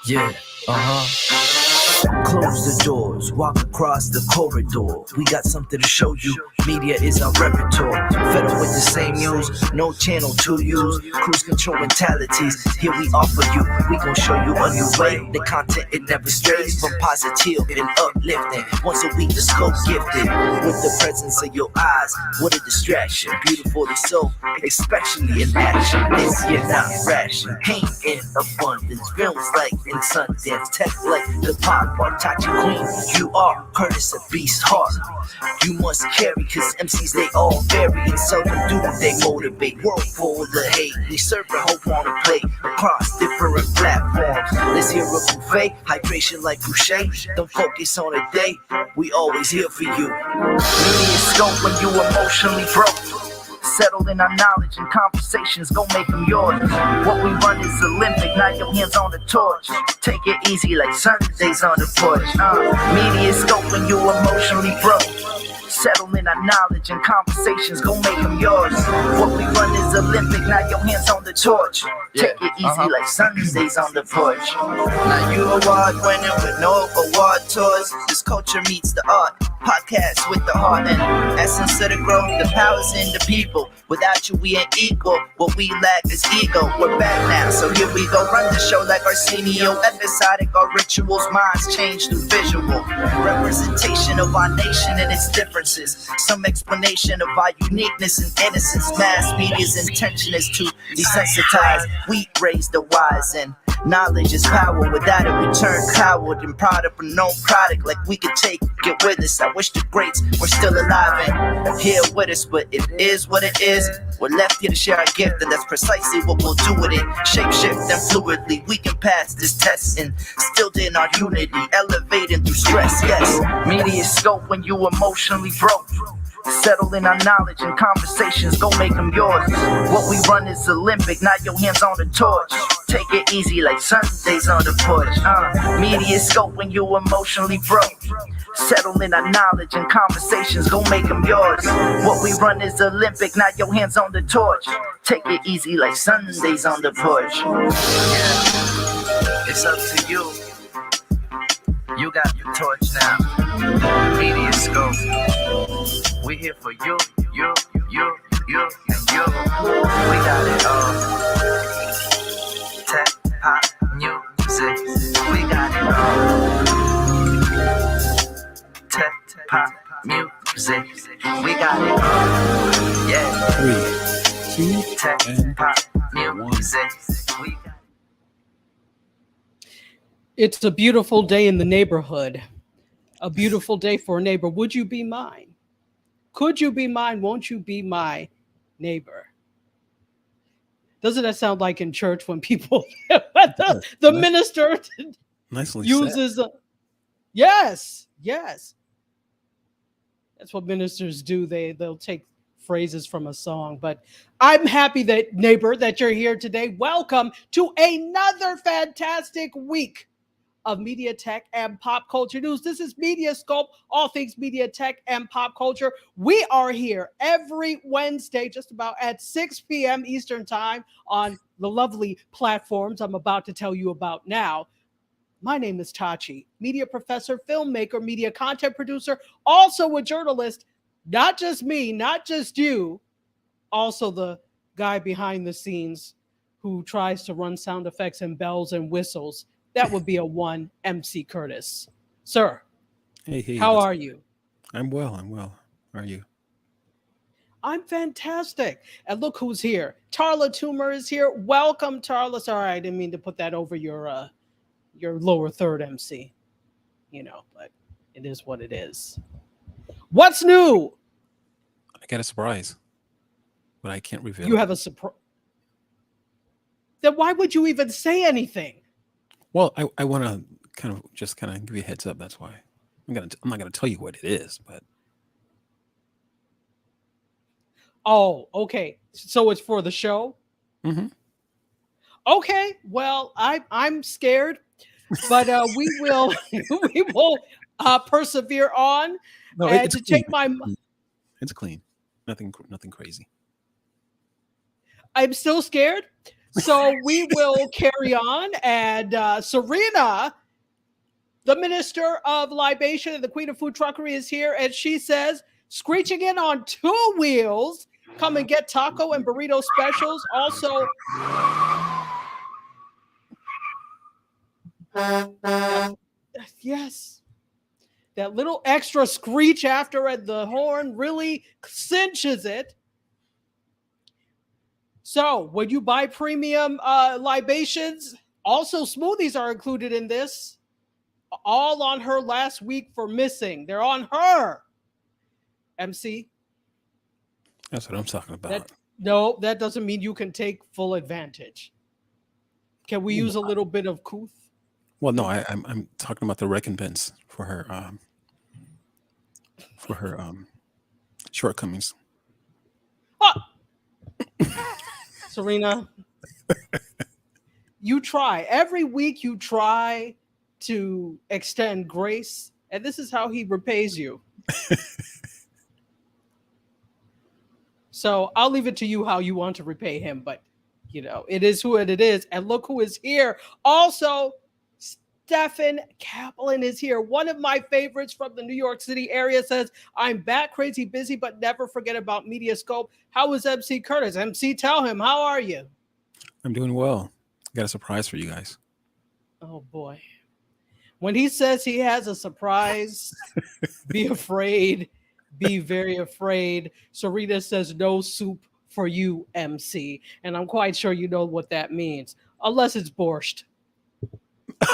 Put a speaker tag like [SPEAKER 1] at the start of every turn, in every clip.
[SPEAKER 1] Yeah, Close the doors, walk across the corridor. We got something to show you. Media is our repertoire. Fed up with the same news, no channel to use. Cruise control mentalities, here we offer you. We gon' show you a new way. The content, it never strays from positive and uplifting. Once a week, the scope gifted. With the presence of your eyes, what a distraction. Beautiful to soul, especially in action. This year not ration. Pain in abundance, films like in Sundance. Tech like the pop or Tachi Queen. You are Curtis, a beast heart. You must carry, cause MCs they all vary. And seldom do they motivate. World full of hate. We serve the hope on a plate across different platforms. Let's hear a buffet, hydration like Boucher. Don't focus on a day, we always here for you. MediaScope when you emotionally broke. Settle in our knowledge and conversations, gon' make them yours. What we run is Olympic, not your hands on the torch. Take it easy like Sundays on the porch. MediaScope when you emotionally broke. Settle in our knowledge and conversations, gon' make them yours. What we run is Olympic, not your hands on the torch. Take it easy like Sundays on the porch. Now you award winner with no award tours. This culture meets the art. Podcast with the heart and essence of the growth. The power's in the people. Without you, we ain't equal. What we lack is ego. We're back now, so here we go. Run the show like Arsenio. Episodic, our rituals, minds change through visual. Representation of our nation and its differences. Some explanation of our uniqueness and innocence. Mass media's intention is to desensitize. We raise the wise and knowledge is power. Without it, we turn coward and proud of a known product. Like we could take it with us. I wish the greats were still alive and here with us, but it is what it is. We're left here to share our gift, and that's precisely what we'll do with it. Shape shift and fluidly, we can pass this test and still in our unity, elevating through stress. Yes, MediaScope when you emotionally broke. Settle in our knowledge and conversations, gon' make them yours. What we run is Olympic, not your hands on the torch. Take it easy like Sundays on the porch. MediaScope when you emotionally broke. Settle in our knowledge and conversations, gon' make them yours. What we run is Olympic, not your hands on the torch. Take it easy like Sundays on the porch. Yeah, it's up to you. You got the torch now. MediaScope. We here for you, and you. We got it all. Tech, pop, music. We got it all. Tech, pop, music. We got it all. Yeah.
[SPEAKER 2] 3, 2,
[SPEAKER 1] Tech, pop, music. We got it.
[SPEAKER 3] It's a beautiful day in the neighborhood. A beautiful day for a neighbor. Would you be mine? Could you be mine? Won't you be my neighbor? Doesn't that sound like in church when people, the minister
[SPEAKER 2] nicely
[SPEAKER 3] uses, yes. That's what ministers do. They'll take phrases from a song. But I'm happy that, neighbor, that you're here today. Welcome to another fantastic week of media, tech, and pop culture news. This is MediaScope, all things media, tech, and pop culture. We are here every Wednesday, just about at 6 p.m. Eastern time on the lovely platforms I'm about to tell you about now. My name is Tachi, media professor, filmmaker, media content producer, also a journalist. Not just me, not just you, also the guy behind the scenes who tries to run sound effects and bells and whistles. That would be a one MC Curtis. Sir,
[SPEAKER 2] hey,
[SPEAKER 3] how are you?
[SPEAKER 2] I'm well. How are you?
[SPEAKER 3] I'm fantastic. And look who's here. Tarla Toomer is here. Welcome, Tarla. Sorry, I didn't mean to put that over your lower third MC. But it is what it is. What's new?
[SPEAKER 2] I got a surprise, but I can't reveal.
[SPEAKER 3] You have a surprise? Then why would you even say anything?
[SPEAKER 2] Well, I want to kind of give you a heads up. That's why I'm not gonna tell you what it is, but.
[SPEAKER 3] Oh, okay. So it's for the show.
[SPEAKER 2] Mm-hmm.
[SPEAKER 3] Okay. Well, I'm scared. but we will we will persevere on.
[SPEAKER 2] No,
[SPEAKER 3] And
[SPEAKER 2] it's
[SPEAKER 3] to
[SPEAKER 2] clean.
[SPEAKER 3] take my,
[SPEAKER 2] It's clean. Nothing crazy.
[SPEAKER 3] I'm still scared. So we will carry on. And Serena, the Minister of Libation and the Queen of Food Truckery, is here, and she says, screeching in on two wheels. Come and get taco and burrito specials. Also, yes, that little extra screech after the horn really cinches it. So when you buy premium libations, also smoothies are included in this. All on her last week for missing. They're on her. MC.
[SPEAKER 2] That's what I'm talking about.
[SPEAKER 3] No, that doesn't mean you can take full advantage. Can we use a little bit of couth?
[SPEAKER 2] Well, no, I'm talking about the recompense for her shortcomings.
[SPEAKER 3] Oh! Serena, you try. Every week you try to extend grace, and this is how he repays you. So I'll leave it to you how you want to repay him, but it is who it is. And look who is here. Also, Stephen Kaplan is here. One of my favorites from the New York City area says, I'm bat crazy busy, but never forget about MediaScope. How is MC Curtis? MC, tell him, how are you?
[SPEAKER 2] I'm doing well. Got a surprise for you guys.
[SPEAKER 3] Oh, boy. When he says he has a surprise, be afraid. Be very afraid. Serena says no soup for you, MC. And I'm quite sure you know what that means. Unless it's borscht.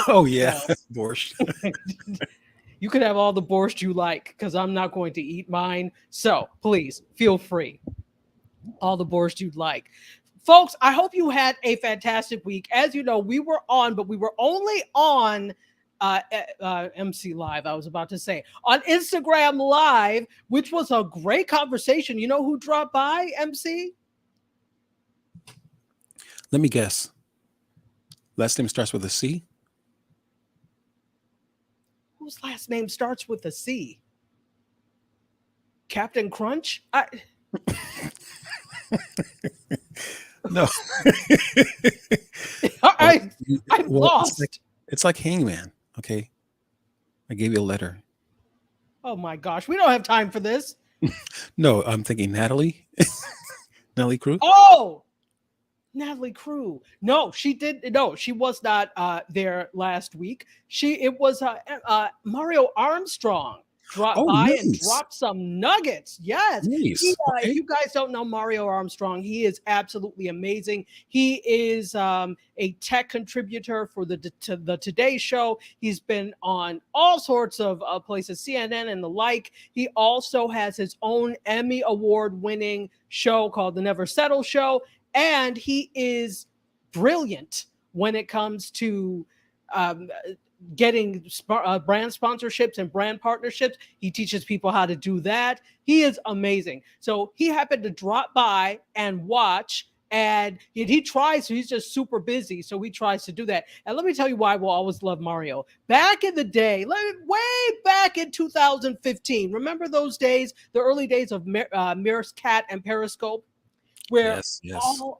[SPEAKER 2] Oh, yeah. Borscht.
[SPEAKER 3] You can have all the borscht you like because I'm not going to eat mine. So please feel free. All the borscht you'd like. Folks, I hope you had a fantastic week. As you know, we were on, but we were only on MC Live, I was about to say, on Instagram Live, which was a great conversation. You know who dropped by, MC?
[SPEAKER 2] Let me guess. Last name starts with a C?
[SPEAKER 3] Whose last name starts with a C? Captain Crunch?
[SPEAKER 2] No.
[SPEAKER 3] I'm lost.
[SPEAKER 2] It's like Hangman. Okay. I gave you a letter.
[SPEAKER 3] Oh my gosh. We don't have time for this.
[SPEAKER 2] No, I'm thinking Natalie. Natalie Cruz.
[SPEAKER 3] Oh, Natalie Cruz. No, she did. No, she was not there last week. It was Mario Armstrong dropped by and dropped some nuggets. Yes.
[SPEAKER 2] Nice.
[SPEAKER 3] If you guys don't know Mario Armstrong, he is absolutely amazing. He is a tech contributor for the Today Show. He's been on all sorts of places, CNN and the like. He also has his own Emmy Award-winning show called The Never Settle Show, and he is brilliant when it comes to getting brand sponsorships and brand partnerships. He teaches people how to do that. He is amazing. So he happened to drop by and watch, and he tries. He's just super busy, so he tries to do that. And let me tell you why we'll always love Mario. Back in the day, way back in 2015, remember those days, the early days of Meerkat and Periscope, where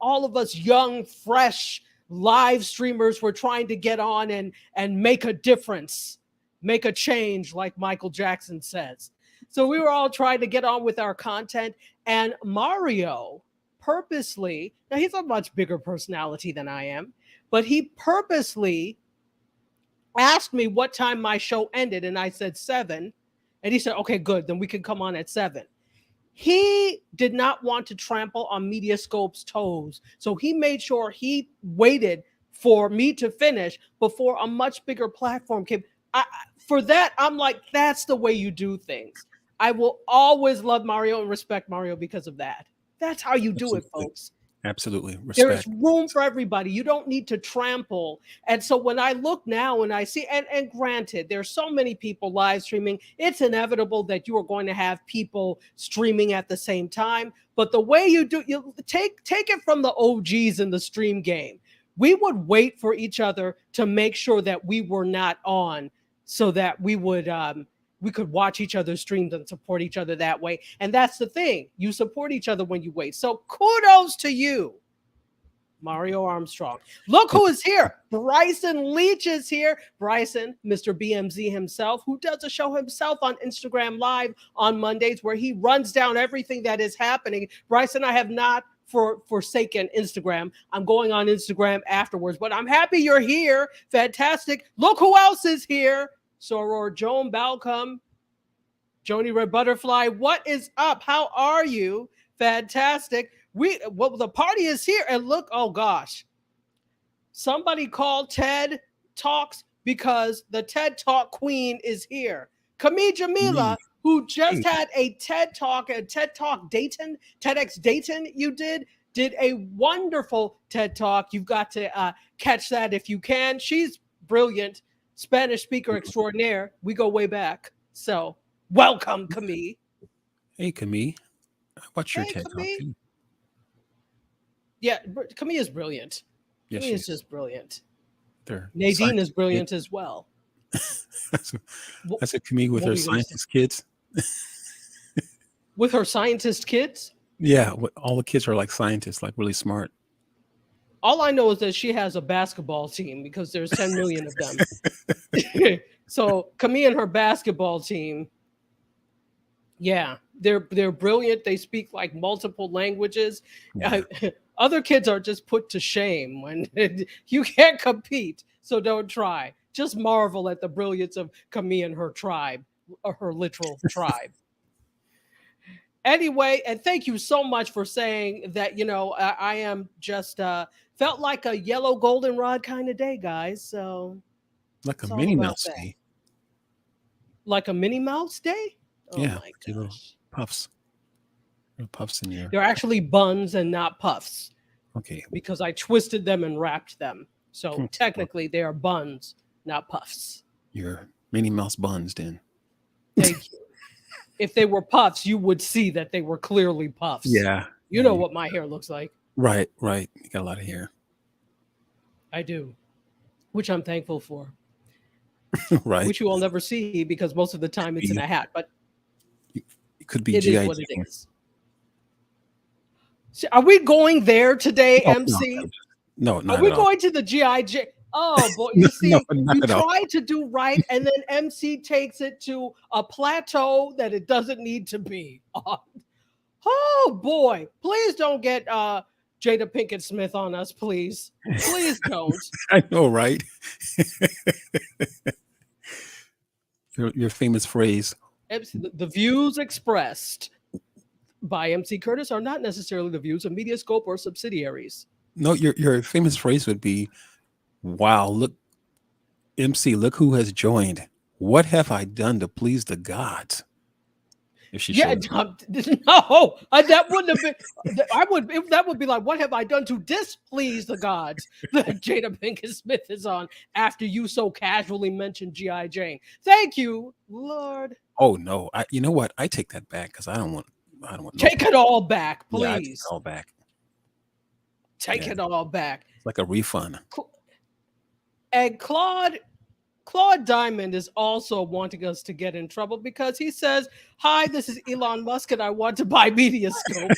[SPEAKER 3] all of us young, fresh live streamers were trying to get on and make a difference, make a change, like Michael Jackson says. So we were all trying to get on with our content, and Mario purposely, now he's a much bigger personality than I am, but he purposely asked me what time my show ended, and I said 7, and he said, okay, good, then we can come on at 7. He did not want to trample on MediaScope's toes, so he made sure he waited for me to finish before a much bigger platform came. For that, I'm like, that's the way you do things. I will always love Mario and respect Mario because of that. That's how you do it, folks.
[SPEAKER 2] Absolutely. Respect.
[SPEAKER 3] There's room for everybody. You don't need to trample. And so when I look now and I see, and granted, there's so many people live streaming, it's inevitable that you are going to have people streaming at the same time. But the way you do, you take it from the OGs in the stream game. we would wait for each other to make sure that we were not on, so that we could watch each other's streams and support each other that way. And that's the thing. You support each other when you wait. So kudos to you, Mario Armstrong. Look who is here. Bryson Leach is here. Bryson, Mr. BMZ himself, who does a show himself on Instagram Live on Mondays where he runs down everything that is happening. Bryson, I have not forsaken Instagram. I'm going on Instagram afterwards, but I'm happy you're here. Fantastic. Look who else is here. Soror Joan Balcom, Joni Red Butterfly. What is up? How are you? Fantastic. The party is here. And look, oh gosh. Somebody called TED Talks because the TED Talk queen is here. Camille Jamila, who just had a TED Talk Dayton, TEDx Dayton you did a wonderful TED Talk. You've got to catch that if you can. She's brilliant. Spanish speaker extraordinaire. We go way back. So welcome, Camille.
[SPEAKER 2] Hey, Camille. What's your TED Talk?
[SPEAKER 3] Yeah, Camille is brilliant.
[SPEAKER 2] Yes,
[SPEAKER 3] Camille is just brilliant.
[SPEAKER 2] They're
[SPEAKER 3] Nadine is brilliant as well.
[SPEAKER 2] That's a Camille with her scientist kids.
[SPEAKER 3] With her scientist kids?
[SPEAKER 2] Yeah, all the kids are like scientists, like really smart.
[SPEAKER 3] All I know is that she has a basketball team because there's 10 million of them. So Camille and her basketball team, yeah, they're brilliant. They speak like multiple languages.
[SPEAKER 2] Yeah.
[SPEAKER 3] Other kids are just put to shame when you can't compete. So don't try. Just marvel at the brilliance of Camille and her tribe, or her literal tribe. Anyway, and thank you so much for saying that, I am just felt like a yellow goldenrod kind of day, guys. So
[SPEAKER 2] like a Minnie Mouse day.
[SPEAKER 3] Like a Minnie Mouse day? Oh
[SPEAKER 2] yeah,
[SPEAKER 3] my
[SPEAKER 2] little
[SPEAKER 3] gosh.
[SPEAKER 2] puffs. Little puffs in your.
[SPEAKER 3] They're actually buns and not puffs.
[SPEAKER 2] Okay.
[SPEAKER 3] Because I twisted them and wrapped them. So technically they are buns, not puffs.
[SPEAKER 2] Your Minnie Mouse buns, then.
[SPEAKER 3] Thank you. If they were puffs, you would see that they were clearly puffs.
[SPEAKER 2] Yeah.
[SPEAKER 3] You know what my hair looks like.
[SPEAKER 2] Right. You got a lot of hair.
[SPEAKER 3] I do, which I'm thankful for.
[SPEAKER 2] Right.
[SPEAKER 3] Which you will never see because most of the time it's in a hat, but
[SPEAKER 2] it could be
[SPEAKER 3] it
[SPEAKER 2] G.I.
[SPEAKER 3] is what it is. So are we going there today, MC?
[SPEAKER 2] No, not
[SPEAKER 3] Are we
[SPEAKER 2] at all.
[SPEAKER 3] going to the G.I. Oh, boy, you see, you
[SPEAKER 2] at all.
[SPEAKER 3] try to do right, and then MC takes it to a plateau that it doesn't need to be on. Oh, boy. Please don't get Jada Pinkett Smith on us, please. Please don't.
[SPEAKER 2] I know, right? your famous phrase.
[SPEAKER 3] The views expressed by MC Curtis are not necessarily the views of MediaScope or subsidiaries.
[SPEAKER 2] No, your famous phrase would be, wow, look, MC, look who has joined. What have I done to please the gods? If she
[SPEAKER 3] no, that wouldn't have been. That would be like, what have I done to displease the gods that Jada Pinkett Smith is on after you so casually mentioned G.I. Jane? Thank you, Lord.
[SPEAKER 2] Oh no, you know what? I take that back because I don't want.
[SPEAKER 3] Take it all back, please.
[SPEAKER 2] Yeah, I take it all back.
[SPEAKER 3] Take it all back.
[SPEAKER 2] It's like a refund.
[SPEAKER 3] And Claude Diamond is also wanting us to get in trouble because he says, "Hi, this is Elon Musk, and I want to buy MediaScope."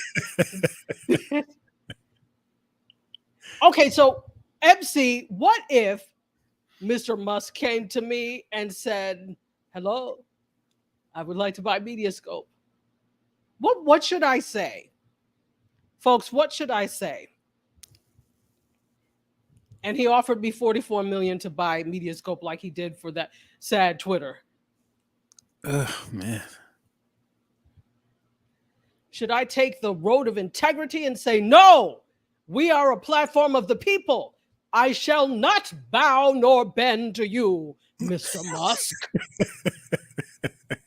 [SPEAKER 3] Okay, so MC, what if Mr. Musk came to me and said, "Hello, I would like to buy MediaScope"? What should I say? Folks, what should I say? And he offered me 44 million to buy MediaScope like he did for that sad Twitter.
[SPEAKER 2] Oh, man.
[SPEAKER 3] Should I take the road of integrity and say, no, we are a platform of the people. I shall not bow nor bend to you, Mr. Musk.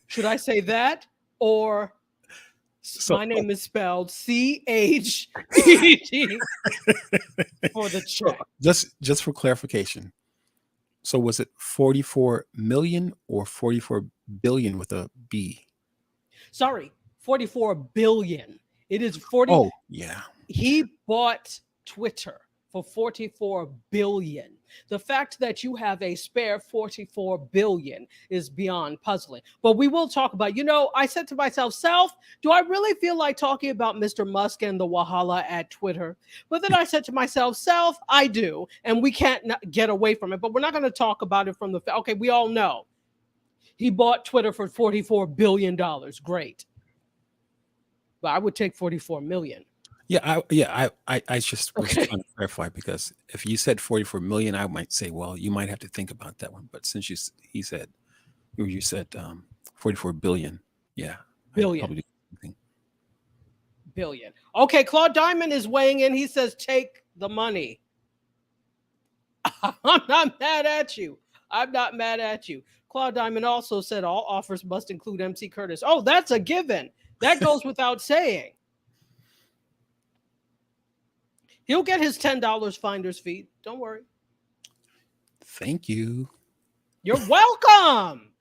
[SPEAKER 3] Should I say that? Or my name is spelled CHED for the check.
[SPEAKER 2] Just for clarification. So was it 44 million or 44 billion with a B?
[SPEAKER 3] Sorry, 44 billion. It is 40.
[SPEAKER 2] Oh, yeah.
[SPEAKER 3] He bought Twitter for 44 billion. The fact that you have a spare 44 billion is beyond puzzling. But we will talk about, I said to myself, do I really feel like talking about Mr. Musk and the Wahala at Twitter? But then I said to myself, I do. And we can't get away from it. But we're not going to talk about it from okay, we all know. He bought Twitter for $44 billion. Great. But I would take 44 million.
[SPEAKER 2] I just was trying to clarify, because if you said 44 million, I might say, well, you might have to think about that one. But since you said 44 billion,
[SPEAKER 3] billion. Billion. Okay, Claude Diamond is weighing in. He says, take the money. I'm not mad at you. Claude Diamond also said all offers must include MC Curtis. Oh, that's a given. That goes without saying. He'll get his $10 finder's fee. Don't worry.
[SPEAKER 2] Thank you.
[SPEAKER 3] You're welcome.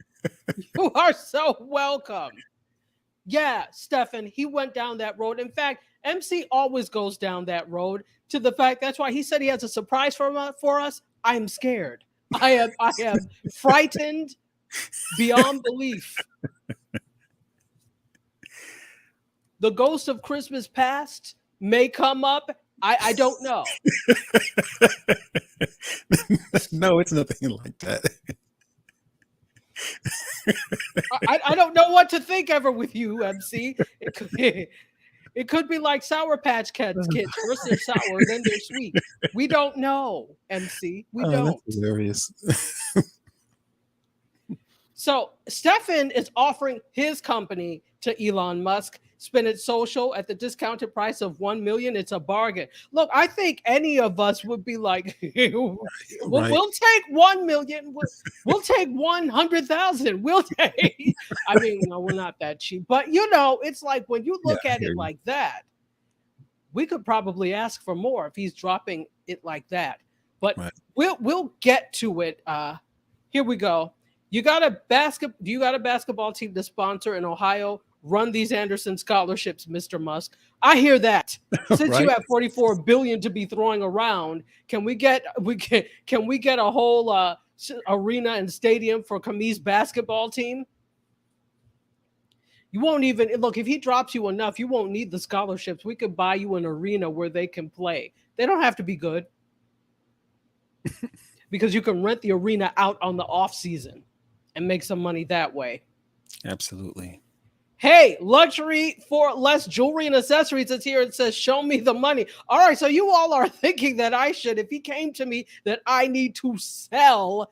[SPEAKER 3] You are so welcome. Yeah, Stefan, he went down that road. In fact, MC always goes down that road, to the fact that's why he said he has a surprise for us. I am scared. I am frightened beyond belief. The ghost of Christmas past may come up. I don't know.
[SPEAKER 2] No, it's nothing like that.
[SPEAKER 3] I don't know what to think ever with you, MC. It could be like Sour Patch Kids. First they're sour, then they're sweet. We don't know, MC. We don't.
[SPEAKER 2] That's hilarious.
[SPEAKER 3] So Stefan is offering his company to Elon Musk. Spin It Social at the discounted price of $1 million. It's a bargain. Look, I think any of us would be like, we'll take $1 million. We'll take 100,000. We'll take. I mean, no, we're not that cheap. But it's like when you look at it like that, we could probably ask for more if he's dropping it like that. But we'll get to it. Here we go. Do you got a basketball team to sponsor in Ohio? Run these Anderson scholarships, Mr. Musk. I hear that. Since you have 44 billion to be throwing around, can we get a whole arena and stadium for Camille's basketball team? You won't even look, if he drops you enough, you won't need the scholarships. We could buy you an arena where they can play. They don't have to be good. Because you can rent the arena out on the off season and make some money that way.
[SPEAKER 2] Absolutely.
[SPEAKER 3] Hey, luxury for less jewelry and accessories. It's here. It says, show me the money. All right. So you all are thinking that I should, if he came to me, that I need to sell.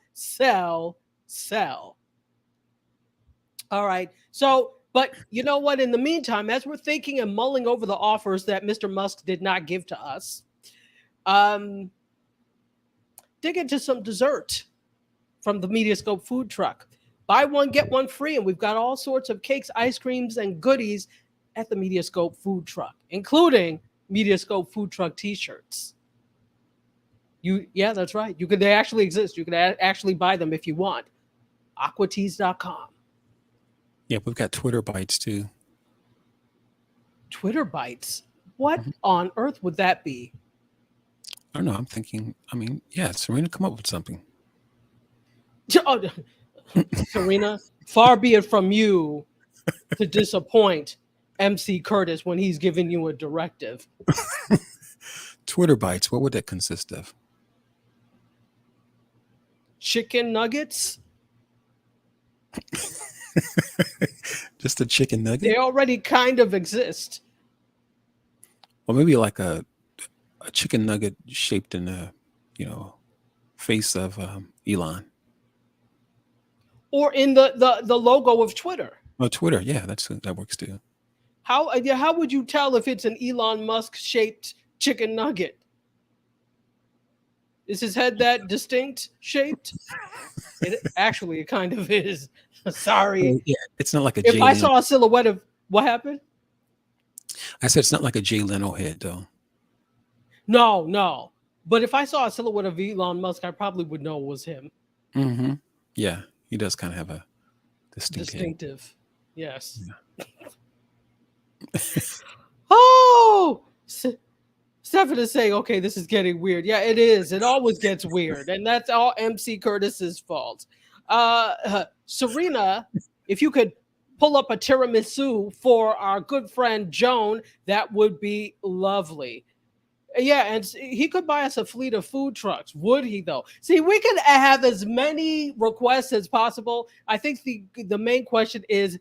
[SPEAKER 3] All right. So, but you know what? In the meantime, as we're thinking and mulling over the offers that Mr. Musk did not give to us, dig into some dessert from the MediaScope food truck. Buy one, get one free, and we've got all sorts of cakes, ice creams, and goodies at the MediaScope food truck, including MediaScope food truck T-shirts. Yeah, that's right. They actually exist. You can actually buy them if you want. Aquatees.com.
[SPEAKER 2] Yeah, we've got Twitter bites too.
[SPEAKER 3] Twitter bites? What on earth would that be?
[SPEAKER 2] I don't know. I'm thinking. Serena, come up with something.
[SPEAKER 3] Serena, far be it from you to disappoint MC Curtis when he's giving you a directive.
[SPEAKER 2] Twitter bites, what would that consist of?
[SPEAKER 3] Chicken nuggets?
[SPEAKER 2] Just a chicken nugget?
[SPEAKER 3] They already kind of exist.
[SPEAKER 2] Or maybe like a chicken nugget shaped in the face of Elon.
[SPEAKER 3] Or in the logo of Twitter.
[SPEAKER 2] Oh, Twitter, yeah, that works too.
[SPEAKER 3] How would you tell if it's an Elon Musk shaped chicken nugget? Is his head that distinct shaped? It kind of is. Sorry.
[SPEAKER 2] Yeah, it's not like a.
[SPEAKER 3] If I saw a silhouette of what happened?
[SPEAKER 2] I said it's not like a Jay Leno head though.
[SPEAKER 3] No. But if I saw a silhouette of Elon Musk, I probably would know it was him.
[SPEAKER 2] Mm-hmm. Yeah. He does kind of have a distinctive.
[SPEAKER 3] Head. Yes. Yeah. Oh, Stefan is saying, okay, this is getting weird. Yeah, it is. It always gets weird. And that's all MC Curtis's fault. Serena, if you could pull up a tiramisu for our good friend Joan, that would be lovely. Yeah, and he could buy us a fleet of food trucks. Would he, though? See, we can have as many requests as possible. I think the main question is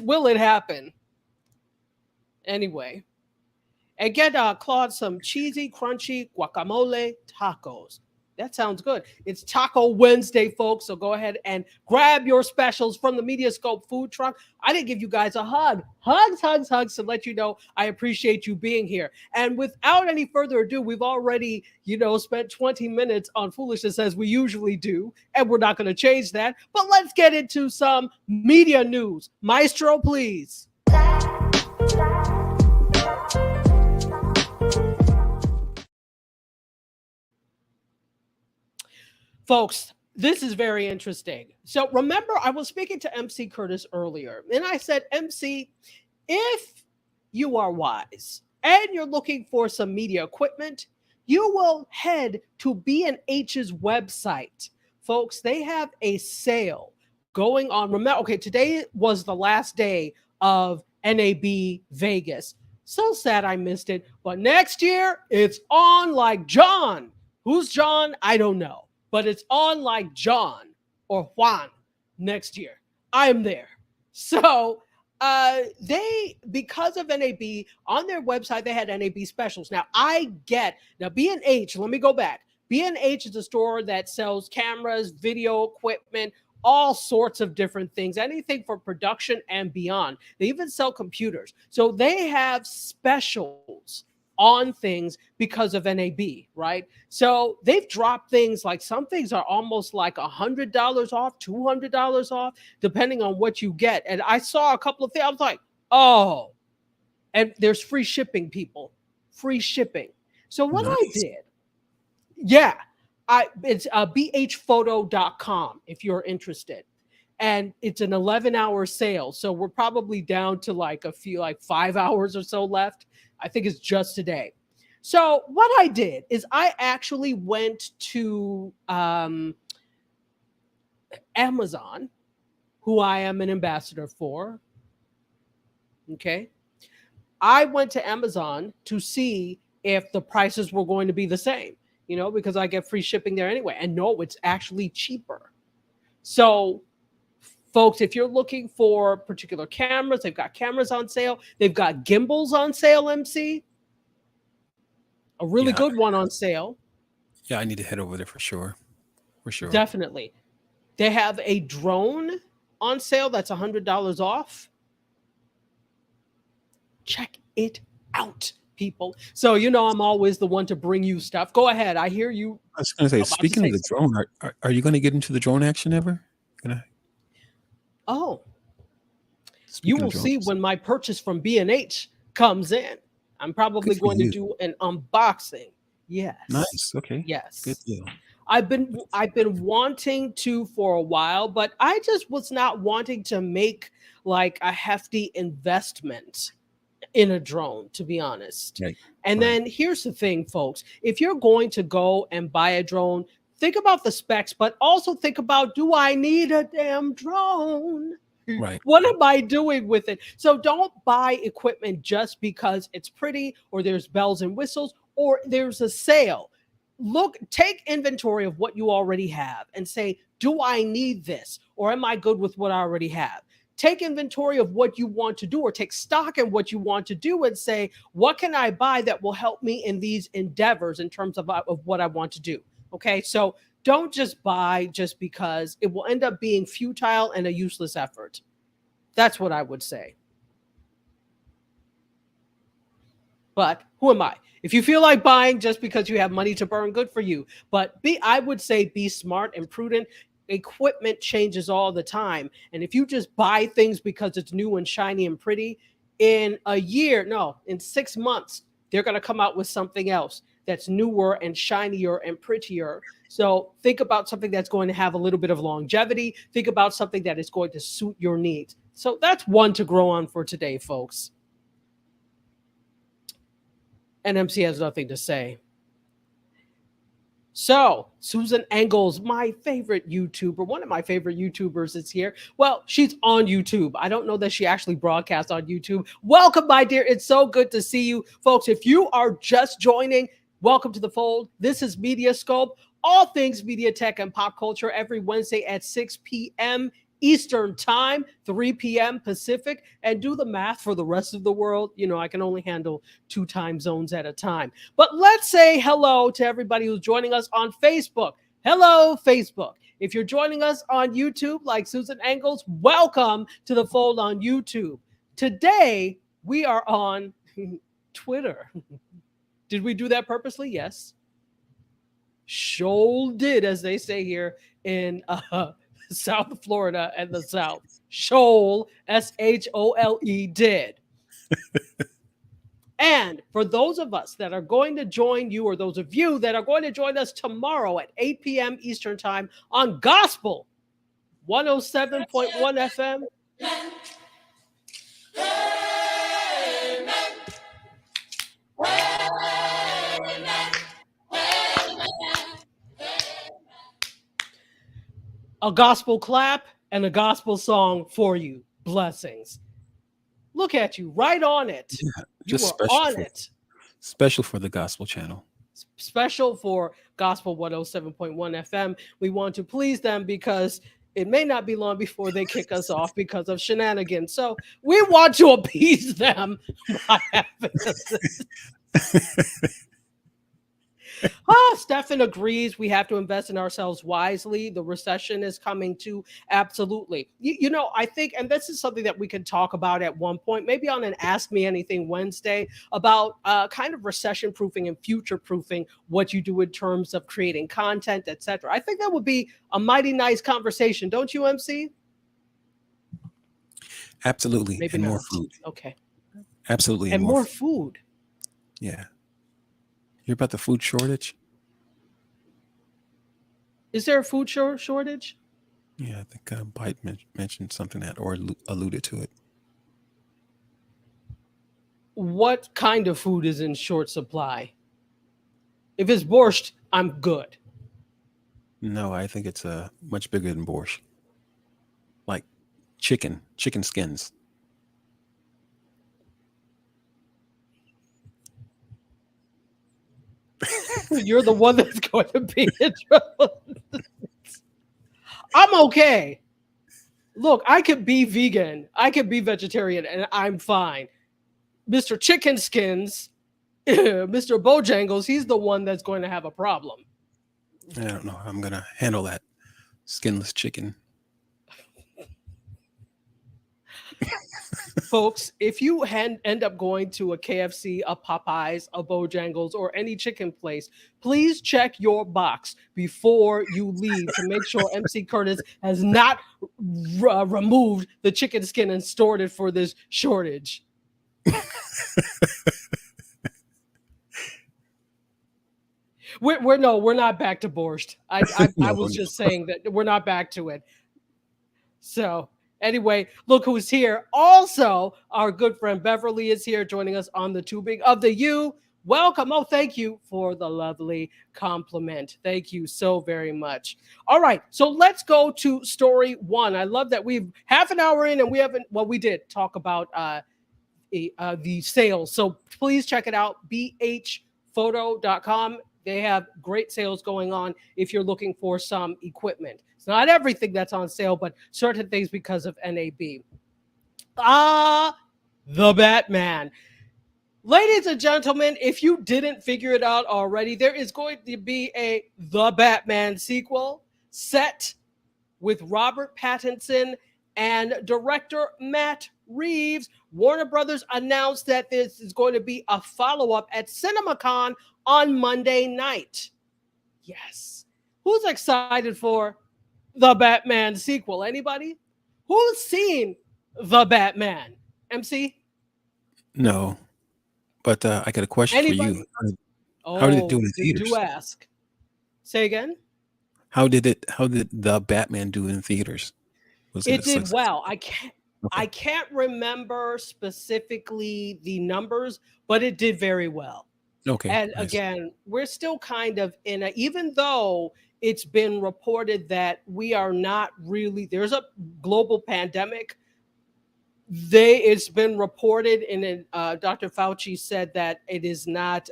[SPEAKER 3] will it happen? Anyway. And get Claude some cheesy, crunchy guacamole tacos. That sounds good. It's Taco Wednesday, folks. So go ahead and grab your specials from the MediaScope food truck. I didn't give you guys a hug. Hugs to let you know I appreciate you being here. And without any further ado, we've already, spent 20 minutes on foolishness as we usually do. And we're not going to change that. But let's get into some media news. Maestro, please. Folks, this is very interesting. So remember, I was speaking to MC Curtis earlier, and I said, MC, if you are wise and you're looking for some media equipment, you will head to B&H's website. Folks, they have a sale going on. Remember, okay, today was the last day of NAB Vegas. So sad I missed it. But next year, it's on like John. Who's John? I don't know. But it's on like John or Juan next year. I'm there. So because of NAB, on their website, they had NAB specials. Now, B&H, let me go back. B&H is a store that sells cameras, video equipment, all sorts of different things, anything for production and beyond. They even sell computers. So they have specials on things because of NAB, right? So they've dropped things like some things are almost like $100 off, $200 off, depending on what you get. And I saw a couple of things. I was like, oh, and there's free shipping, people, free shipping. So what I did, it's bhphoto.com if you're interested. And it's an 11-hour sale. So we're probably down to like 5 hours or so left. I think it's just today. So what I did is I actually went to Amazon, who I am an ambassador for. Okay. I went to Amazon to see if the prices were going to be the same, because I get free shipping there anyway. And no, it's actually cheaper. So folks, if you're looking for particular cameras, they've got cameras on sale. They've got gimbals on sale, MC. A really good one on sale.
[SPEAKER 2] Yeah, I need to head over there for sure.
[SPEAKER 3] Definitely. They have a drone on sale that's $100 off. Check it out, people. So, I'm always the one to bring you stuff. Go ahead. I hear you.
[SPEAKER 2] I was going to say, speaking of the drone, are you going to get into the drone action ever?
[SPEAKER 3] You will see when my purchase from B&H comes in. I'm probably going to do an unboxing. Yes.
[SPEAKER 2] Nice. Okay.
[SPEAKER 3] Yes.
[SPEAKER 2] Good deal.
[SPEAKER 3] I've been wanting to for a while, but I just was not wanting to make like a hefty investment in a drone, to be honest.
[SPEAKER 2] Right.
[SPEAKER 3] And then here's the thing, folks. If you're going to go and buy a drone, think about the specs, but also think about, do I need a damn drone?
[SPEAKER 2] Right.
[SPEAKER 3] What am I doing with it? So don't buy equipment just because it's pretty or there's bells and whistles or there's a sale. Take inventory of what you already have and say, do I need this? Or am I good with what I already have? Take inventory of what you want to do or take stock in what you want to do and say, what can I buy that will help me in these endeavors in terms of what I want to do? Okay, so don't just buy just because it will end up being futile and a useless effort. That's what I would say. But who am I? If you feel like buying just because you have money to burn, good for you. But I would say be smart and prudent. Equipment changes all the time. And if you just buy things because it's new and shiny and pretty, in 6 months, they're going to come out with something else that's newer and shinier and prettier. So think about something that's going to have a little bit of longevity. Think about something that is going to suit your needs. So that's one to grow on for today, folks. and MC has nothing to say. So, Susan Engels, my favorite YouTuber, one of my favorite YouTubers is here. Well, she's on YouTube. I don't know that she actually broadcasts on YouTube. Welcome, my dear. It's so good to see you. Folks, if you are just joining, welcome to the fold. This is MediaScope, all things media, tech, and pop culture every Wednesday at 6 p.m. Eastern Time, 3 p.m. Pacific, and do the math for the rest of the world. You know, I can only handle 2 time zones at a time. But let's say hello to everybody who's joining us on Facebook. Hello, Facebook. If you're joining us on YouTube, like Susan Engels, welcome to the fold on YouTube. Today, we are on Twitter. Did we do that purposely? Yes. Shoal did, as they say here in South Florida and the South. Shoal, S-H-O-L-E, did. And for those of us that are going to join you, or those of you that are going to join us tomorrow at 8 p.m. Eastern Time on Gospel 107.1 FM. A gospel clap and a gospel song for you. Blessings. Look at you, right on it.
[SPEAKER 2] Yeah,
[SPEAKER 3] You
[SPEAKER 2] just
[SPEAKER 3] are on it.
[SPEAKER 2] special for the gospel channel.
[SPEAKER 3] Special for Gospel 107.1 FM. We want to please them because it may not be long before they kick us off because of shenanigans. So we want to appease them by having us. Stefan agrees we have to invest in ourselves wisely. The recession is coming too. Absolutely. You know, I think, and this is something that we could talk about at one point, maybe on an Ask Me Anything Wednesday, about kind of recession proofing and future proofing what you do in terms of creating content, etc. I think that would be a mighty nice conversation. Don't you, MC?
[SPEAKER 2] Absolutely.
[SPEAKER 3] Maybe
[SPEAKER 2] and
[SPEAKER 3] not.
[SPEAKER 2] more food.
[SPEAKER 3] Okay.
[SPEAKER 2] Absolutely.
[SPEAKER 3] And more food.
[SPEAKER 2] Yeah. You're about the food shortage?
[SPEAKER 3] Is there a food shortage?
[SPEAKER 2] Yeah, I think Biden mentioned something that, or alluded to it.
[SPEAKER 3] What kind of food is in short supply? If it's borscht, I'm good.
[SPEAKER 2] No, I think it's much bigger than borscht. Like chicken skins.
[SPEAKER 3] You're the one that's going to be in trouble. I'm okay. Look, I could be vegan. I could be vegetarian, and I'm fine. Mr. Chicken Skins, Mr. Bojangles, he's the one that's going to have a problem.
[SPEAKER 2] I don't know. I'm going to handle that skinless chicken.
[SPEAKER 3] Folks, if you end up going to a KFC, a Popeyes, a Bojangles, or any chicken place, please check your box before you leave to make sure MC Curtis has not removed the chicken skin and stored it for this shortage. We're not back to borscht. I was just saying that we're not back to it. So anyway, look who's here. Also, our good friend Beverly is here joining us on the Tubing of the U. Welcome. Oh, thank you for the lovely compliment. Thank you so very much. All right, so let's go to story one. I love that we've half an hour in and we haven't, well, we did talk about the sales. So please check it out, bhphoto.com. They have great sales going on if you're looking for some equipment. It's not everything that's on sale, but certain things because of NAB. The Batman. Ladies and gentlemen, if you didn't figure it out already, there is going to be a The Batman sequel set with Robert Pattinson and director Matt Reeves. Warner Brothers announced that this is going to be a follow-up at CinemaCon on Monday night. Yes. Who's excited for the Batman sequel? Anybody? Who's seen the Batman? MC?
[SPEAKER 2] No. But I got a question
[SPEAKER 3] Anybody?
[SPEAKER 2] for you. How did it do in theaters?
[SPEAKER 3] Do ask. Say again?
[SPEAKER 2] How did the Batman do in theaters? Was
[SPEAKER 3] It
[SPEAKER 2] a
[SPEAKER 3] did
[SPEAKER 2] success?
[SPEAKER 3] well.
[SPEAKER 2] Okay.
[SPEAKER 3] I can't remember specifically the numbers, but it did very well.
[SPEAKER 2] Okay,
[SPEAKER 3] And
[SPEAKER 2] nice.
[SPEAKER 3] again, we're still kind of in a, even though it's been reported that we are not really, there's a global pandemic, it's been reported, and Dr. Fauci said that it is not.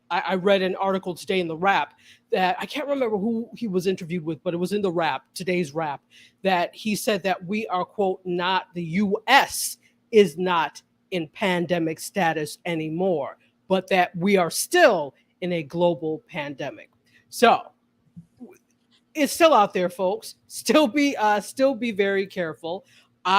[SPEAKER 3] I read an article today in the Wrap that I can't remember who he was interviewed with, but it was in the Wrap, today's Wrap, that he said that we are, quote, not, the U.S. is not in pandemic status anymore, but that we are still in a global pandemic. So it's still out there, folks. Still be very careful. You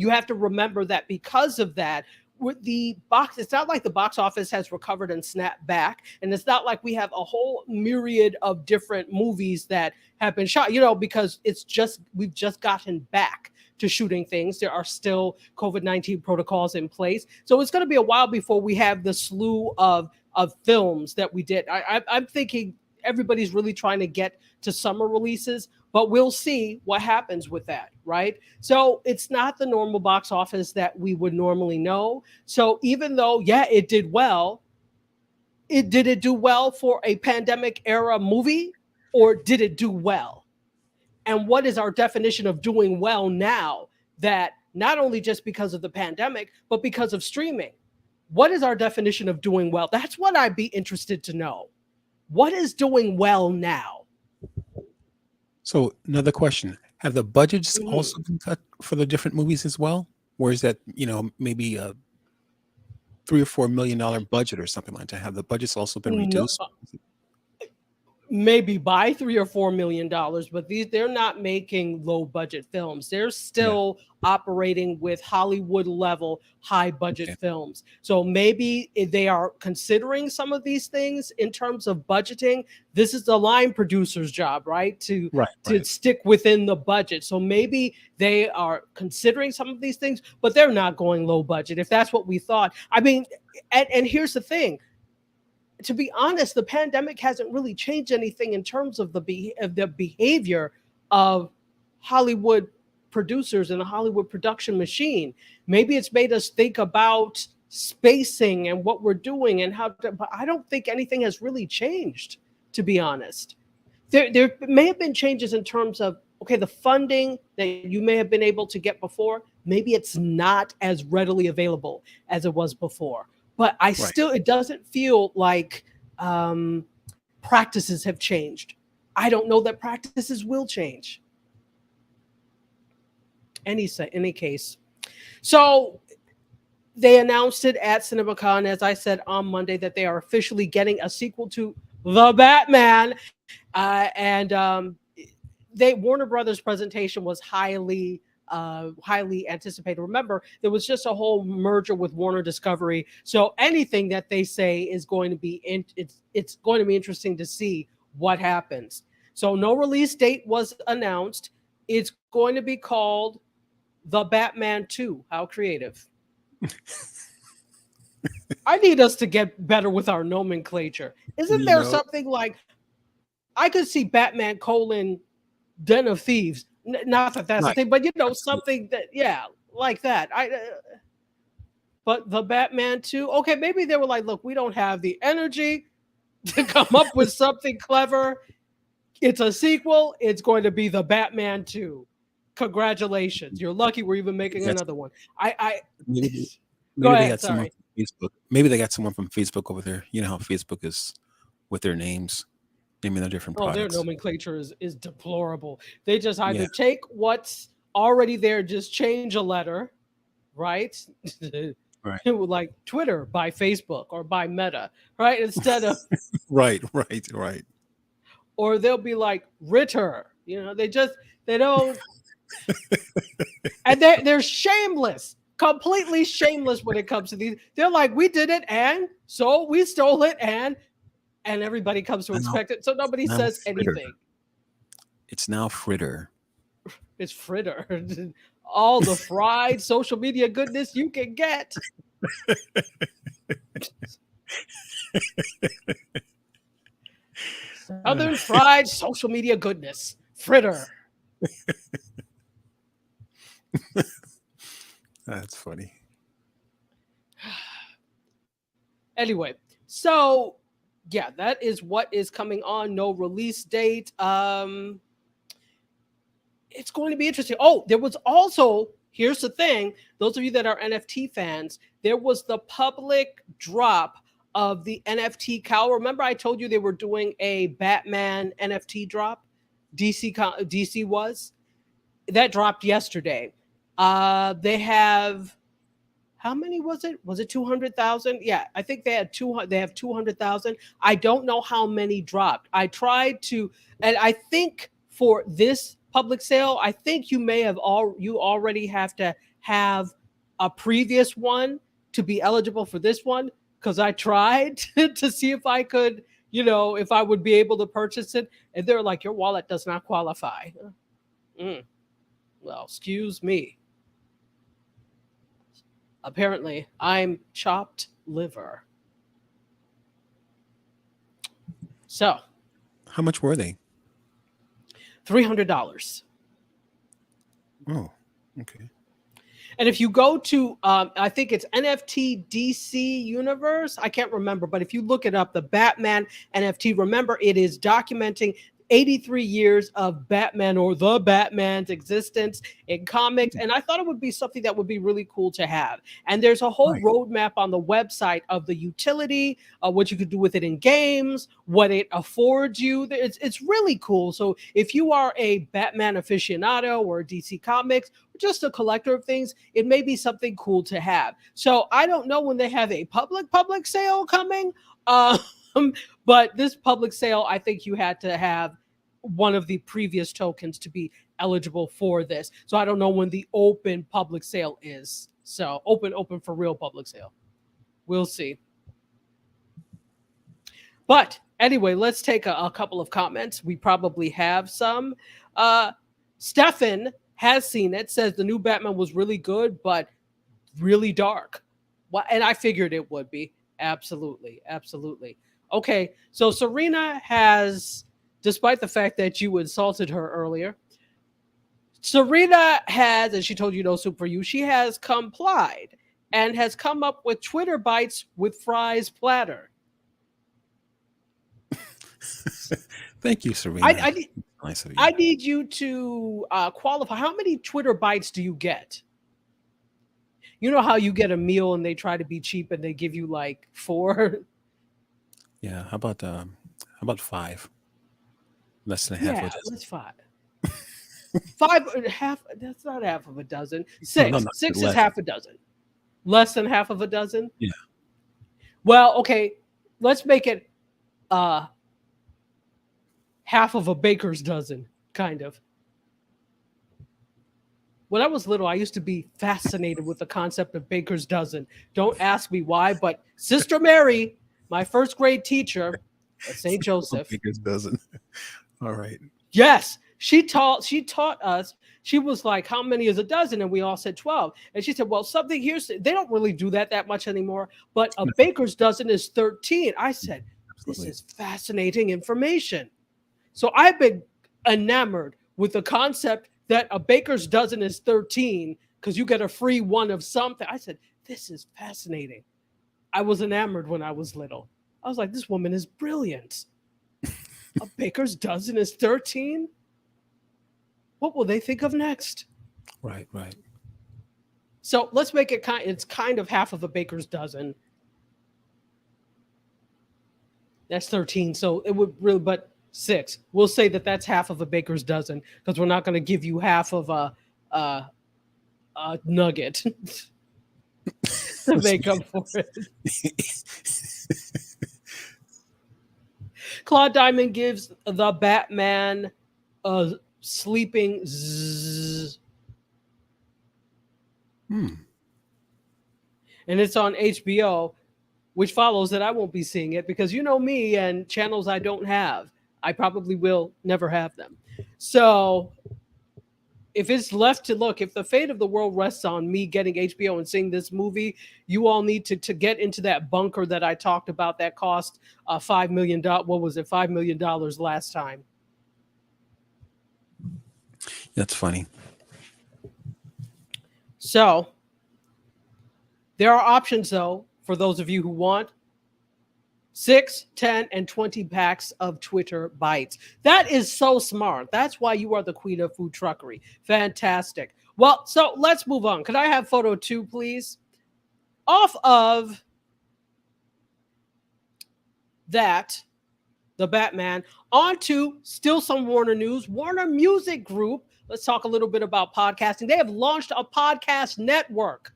[SPEAKER 3] have to remember that because of that, with the box, it's not like the box office has recovered and snapped back, and it's not like we have a whole myriad of different movies that have been shot, because we've just gotten back to shooting things. There are still COVID-19 protocols in place, so it's going to be a while before we have the slew of films that we did. I'm thinking everybody's really trying to get to summer releases, but we'll see what happens with that, right? So it's not the normal box office that we would normally know. So even though, yeah, it did well, did it do well for a pandemic era movie, or did it do well? And what is our definition of doing well now, that not only just because of the pandemic, but because of streaming? What is our definition of doing well? That's what I'd be interested to know. What is doing well now?
[SPEAKER 2] So another question: have the budgets
[SPEAKER 3] Mhm.
[SPEAKER 2] also been cut for the different movies as well? Or is that maybe a $3 or $4 million budget or something like that? Have the budgets also been
[SPEAKER 3] No,
[SPEAKER 2] reduced?
[SPEAKER 3] maybe by $3 or $4 million, but they're not making low budget films. They're
[SPEAKER 2] Yeah.
[SPEAKER 3] still operating with Hollywood level high budget
[SPEAKER 2] Okay.
[SPEAKER 3] films. So maybe if they are considering some of these things in terms of budgeting. This is the line producer's job, right? To
[SPEAKER 2] Right. Right.
[SPEAKER 3] stick within the budget. So maybe they are considering some of these things, but they're not going low budget, if that's what we thought. I mean, and here's the thing, to be honest, the pandemic hasn't really changed anything in terms of the behavior of Hollywood producers and the Hollywood production machine. Maybe it's made us think about spacing and what we're doing and how to, but I don't think anything has really changed, to be honest. There may have been changes in terms of, okay, the funding that you may have been able to get before, maybe it's not as readily available as it was before. But
[SPEAKER 2] Right.
[SPEAKER 3] it doesn't feel like practices have changed. I don't know that practices will change. Any case. So they announced it at CinemaCon, as I said, on Monday, that they are officially getting a sequel to The Batman. And Warner Brothers presentation was highly anticipated. Remember, there was just a whole merger with Warner Discovery, so anything that they say is going to be it's going to be interesting to see what happens. So no release date was announced. It's going to be called The Batman 2. How creative. I need us to get better with our nomenclature. Isn't
[SPEAKER 2] You
[SPEAKER 3] there
[SPEAKER 2] know,
[SPEAKER 3] something like, I could see Batman : Den of Thieves. Not that that's the
[SPEAKER 2] right.
[SPEAKER 3] thing, but
[SPEAKER 2] Absolutely.
[SPEAKER 3] something that, yeah, like that. But the Batman 2, okay, maybe they were like, look, we don't have the energy to come up with something clever. It's a sequel. It's going to be the Batman 2. Congratulations. You're lucky we're even making
[SPEAKER 2] That's
[SPEAKER 3] another one. I
[SPEAKER 2] maybe
[SPEAKER 3] Go
[SPEAKER 2] maybe they
[SPEAKER 3] ahead,
[SPEAKER 2] got someone
[SPEAKER 3] sorry.
[SPEAKER 2] from Facebook. Maybe they got someone from Facebook over there. You know how Facebook is with their names, naming their different
[SPEAKER 3] Oh, their
[SPEAKER 2] products.
[SPEAKER 3] nomenclature is deplorable. They just
[SPEAKER 2] Yeah.
[SPEAKER 3] either take what's already there, just change a letter, right?
[SPEAKER 2] Right.
[SPEAKER 3] Like Twitter by Facebook or by Meta, right? Instead of,
[SPEAKER 2] Right. Right. Right.
[SPEAKER 3] or they'll be like Ritter. They don't, and they're shameless, completely shameless when it comes to these. They're like, we did it, and so we stole it, and everybody comes to
[SPEAKER 2] Now,
[SPEAKER 3] expect it, so nobody
[SPEAKER 2] now
[SPEAKER 3] says
[SPEAKER 2] Fritter.
[SPEAKER 3] anything.
[SPEAKER 2] It's now Fritter.
[SPEAKER 3] It's fritter. All the fried social media goodness you can get. Southern fried social media goodness. Fritter.
[SPEAKER 2] That's funny.
[SPEAKER 3] Anyway, so yeah, that is what is coming on. No release date. It's going to be interesting. Oh, there was also, here's the thing, those of you that are NFT fans, there was the public drop of the NFT cowl. Remember I told you they were doing a Batman NFT drop? DC was. That dropped yesterday. They have, how many was it? Was it 200,000? Yeah, I think they have 200,000. I don't know how many dropped. I tried to, and I think for this public sale, I think you already have to have a previous one to be eligible for this one, because I tried to see if I could, if I would be able to purchase it, and they're like, your wallet does not qualify. Well, excuse me. Apparently, I'm chopped liver. So,
[SPEAKER 2] How much were they?
[SPEAKER 3] $300.
[SPEAKER 2] Oh, okay.
[SPEAKER 3] And if you go to, I think it's NFT DC Universe, I can't remember, but if you look it up, the Batman NFT, remember it is documenting 83 years of Batman, or the Batman's existence in comics. And I thought it would be something that would be really cool to have. And there's a whole roadmap on the website of the utility, what you could do with it in games, what it affords you. It's really cool. So if you are a Batman aficionado or a DC Comics, or just a collector of things, it may be something cool to have. So I don't know when they have a public sale coming. But this public sale, I think you had to have one of the previous tokens to be eligible for this. So I don't know when the open public sale is. So open for real public sale. We'll see. But anyway, let's take a couple of comments. We probably have some. Stefan has seen it, says the new Batman was really good, but really dark. Well, and I figured it would be. Absolutely. Okay, so Serena has, despite the fact that you insulted her earlier, Serena has, and she told you no soup for you, she has complied and has come up with Twitter bites with fries platter.
[SPEAKER 2] Thank you, Serena.
[SPEAKER 3] I need you to qualify. How many Twitter bites do you get? You know how you get a meal and they try to be cheap and they give you like 4?
[SPEAKER 2] Yeah, how about 5? Less than half a dozen.
[SPEAKER 3] Let's 5. 5 half. That's not half of a dozen. 6.
[SPEAKER 2] No,
[SPEAKER 3] 6 is half a dozen. Less than half of a dozen.
[SPEAKER 2] Yeah.
[SPEAKER 3] Well, okay. Let's make it half of a baker's dozen, kind of. When I was little, I used to be fascinated with the concept of baker's dozen. Don't ask me why, but Sister Mary, my first grade teacher at St. Joseph.
[SPEAKER 2] Baker's dozen. All right.
[SPEAKER 3] Yes, she taught us. She was like, "How many is a dozen?" And we all said 12. And she said, "Well, something here. They don't really do that much anymore. But a baker's dozen is 13." I said, "This is fascinating information." So I've been enamored with the concept that a baker's dozen is 13 because you get a free one of something. I said, "This is fascinating." I was enamored when I was little. I was like, "This woman is brilliant." A baker's dozen is 13? What will they think of next?
[SPEAKER 2] Right.
[SPEAKER 3] So let's make it it's kind of half of a baker's dozen. That's 13. So it would really, but 6. We'll say that that's half of a baker's dozen because we're not going to give you half of a nugget to make up for it. Claude Diamond gives the Batman a sleeping zzz. And it's on HBO, which follows that I won't be seeing it because you know me and channels I don't have. I probably will never have them. So if it's left to look, if the fate of the world rests on me getting HBO and seeing this movie, you all need to get into that bunker that I talked about that cost $5 million. What was it? $5 million last time.
[SPEAKER 2] That's funny.
[SPEAKER 3] So there are options, though, for those of you who want. 6, 10, and 20 packs of Twitter bites. That is so smart. That's why you are the queen of food truckery. Fantastic. Well, so let's move on. Could I have photo 2, please? Off of that, the Batman, onto still some Warner news. Warner Music Group. Let's talk a little bit about podcasting. They have launched a podcast network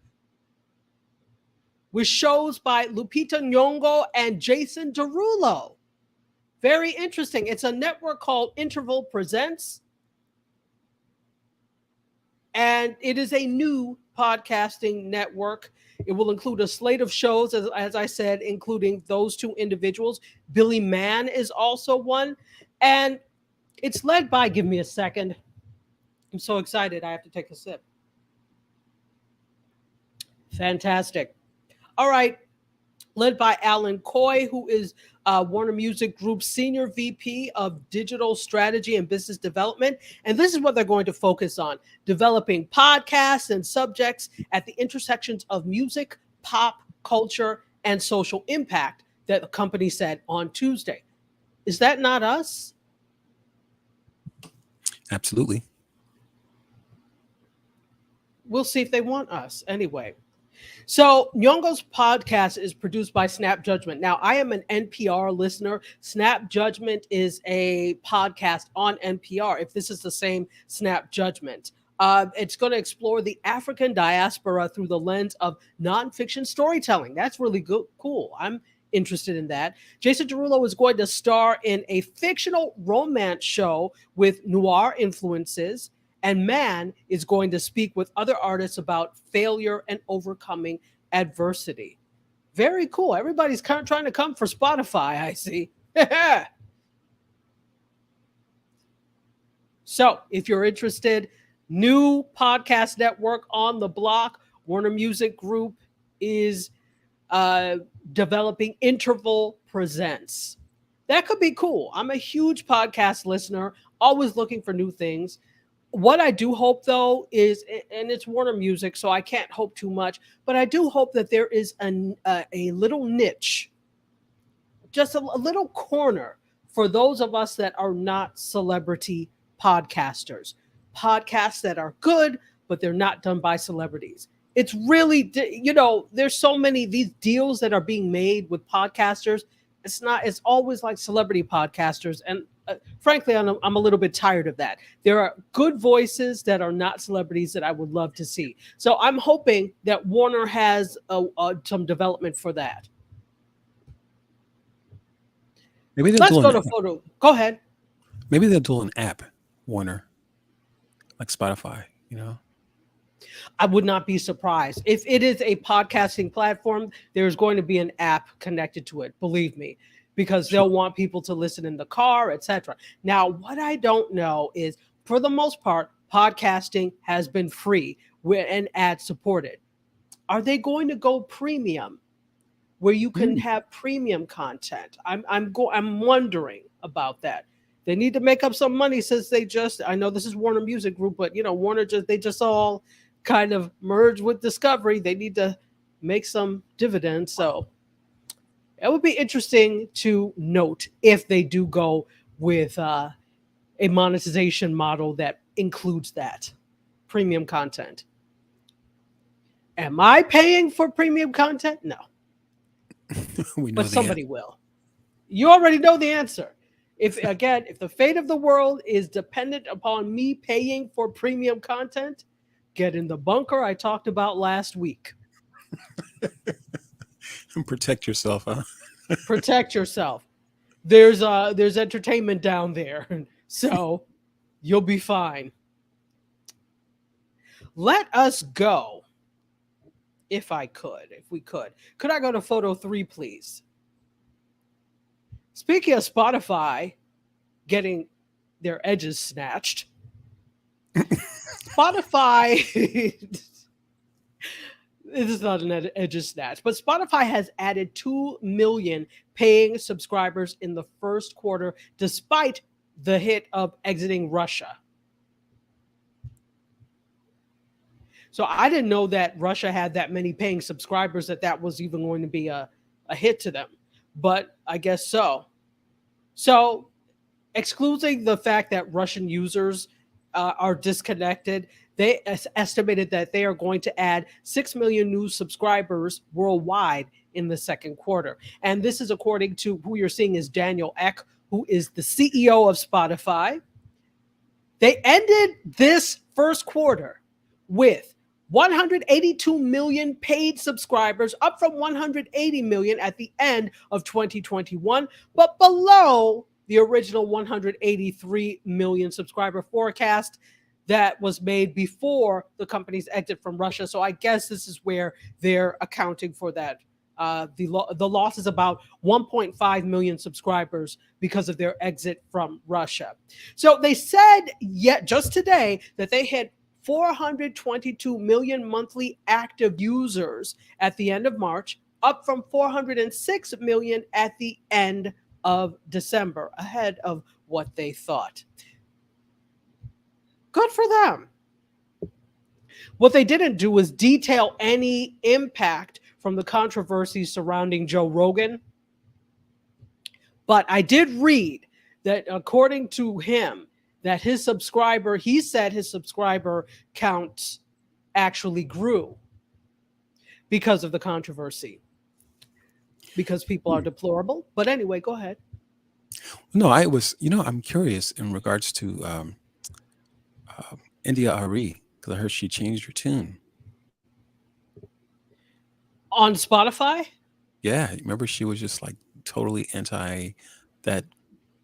[SPEAKER 3] with shows by Lupita Nyong'o and Jason Derulo. Very interesting. It's a network called Interval Presents, and it is a new podcasting network. It will include a slate of shows, as I said, including those two individuals. Billy Mann is also one, and it's led by, give me a second. I'm so excited. I have to take a sip. Fantastic. All right. Led by Alan Coy, who is Warner Music Group's Senior VP of Digital Strategy and Business Development. And this is what they're going to focus on: developing podcasts and subjects at the intersections of music, pop, culture, and social impact, that the company said on Tuesday. Is that not us?
[SPEAKER 2] Absolutely.
[SPEAKER 3] We'll see if they want us anyway. So Nyong'o's podcast is produced by Snap Judgment. Now, I am an NPR listener. Snap Judgment is a podcast on NPR, if this is the same Snap Judgment. It's going to explore the African diaspora through the lens of nonfiction storytelling. That's really good, cool. I'm interested in that. Jason Derulo is going to star in a fictional romance show with noir influences, and Mann is going to speak with other artists about failure and overcoming adversity. Very cool. Everybody's kind of trying to come for Spotify, I see. So if you're interested, new podcast network on the block. Warner Music Group is developing Interval Presents. That could be cool. I'm a huge podcast listener, always looking for new things. What I do hope, though, is, and it's Warner Music, so I can't hope too much, but I do hope that there is a little niche, just a little corner for those of us that are not celebrity podcasters. Podcasts that are good, but they're not done by celebrities. It's really, there's so many these deals that are being made with podcasters. It's always like celebrity podcasters. And frankly, I'm a little bit tired of that. There are good voices that are not celebrities that I would love to see. So I'm hoping that Warner has some development for that.
[SPEAKER 2] Maybe
[SPEAKER 3] Let's go to photo. Go ahead.
[SPEAKER 2] Maybe they'll do an app, Warner, like Spotify,
[SPEAKER 3] I would not be surprised. If it is a podcasting platform, there's going to be an app connected to it, believe me, because they'll want people to listen in the car, etc. Now, what I don't know is, for the most part, podcasting has been free and ad supported. Are they going to go premium, where you can have premium content? I'm wondering about that. They need to make up some money, since I know this is Warner Music Group, but Warner they just all kind of merged with Discovery. They need to make some dividends. So it would be interesting to note if they do go with a monetization model that includes that premium content. Am I paying for premium content? No. But somebody will. You already know the answer. If the fate of the world is dependent upon me paying for premium content, get in the bunker I talked about last week.
[SPEAKER 2] Protect yourself, huh?
[SPEAKER 3] Protect yourself. There's entertainment down there, so you'll be fine. Let us go. If we could I go to photo 3, please? Speaking of Spotify getting their edges snatched, Spotify, this is not an edges snatch, but Spotify has added 2 million paying subscribers in the first quarter, despite the hit of exiting Russia. So I didn't know that Russia had that many paying subscribers, that was even going to be a hit to them. but I guess so. So, excluding the fact that Russian users are disconnected, they estimated that they are going to add 6 million new subscribers worldwide in the second quarter. And this is according to who you're seeing is Daniel Ek, who is the CEO of Spotify. They ended this first quarter with 182 million paid subscribers, up from 180 million at the end of 2021, but below the original 183 million subscriber forecast that was made before the company's exit from Russia. So I guess this is where they're accounting for that. The loss is about 1.5 million subscribers because of their exit from Russia. So they said just today that they had 422 million monthly active users at the end of March, up from 406 million at the end of December, ahead of what they thought. Good for them. What they didn't do was detail any impact from the controversy surrounding Joe Rogan. But I did read that according to him, that he said his subscriber count actually grew because of the controversy, because people are deplorable. But anyway, go ahead.
[SPEAKER 2] No, I'm curious in regards to India Ari, because I heard she changed her tune.
[SPEAKER 3] On Spotify?
[SPEAKER 2] Yeah, remember she was just like totally anti that.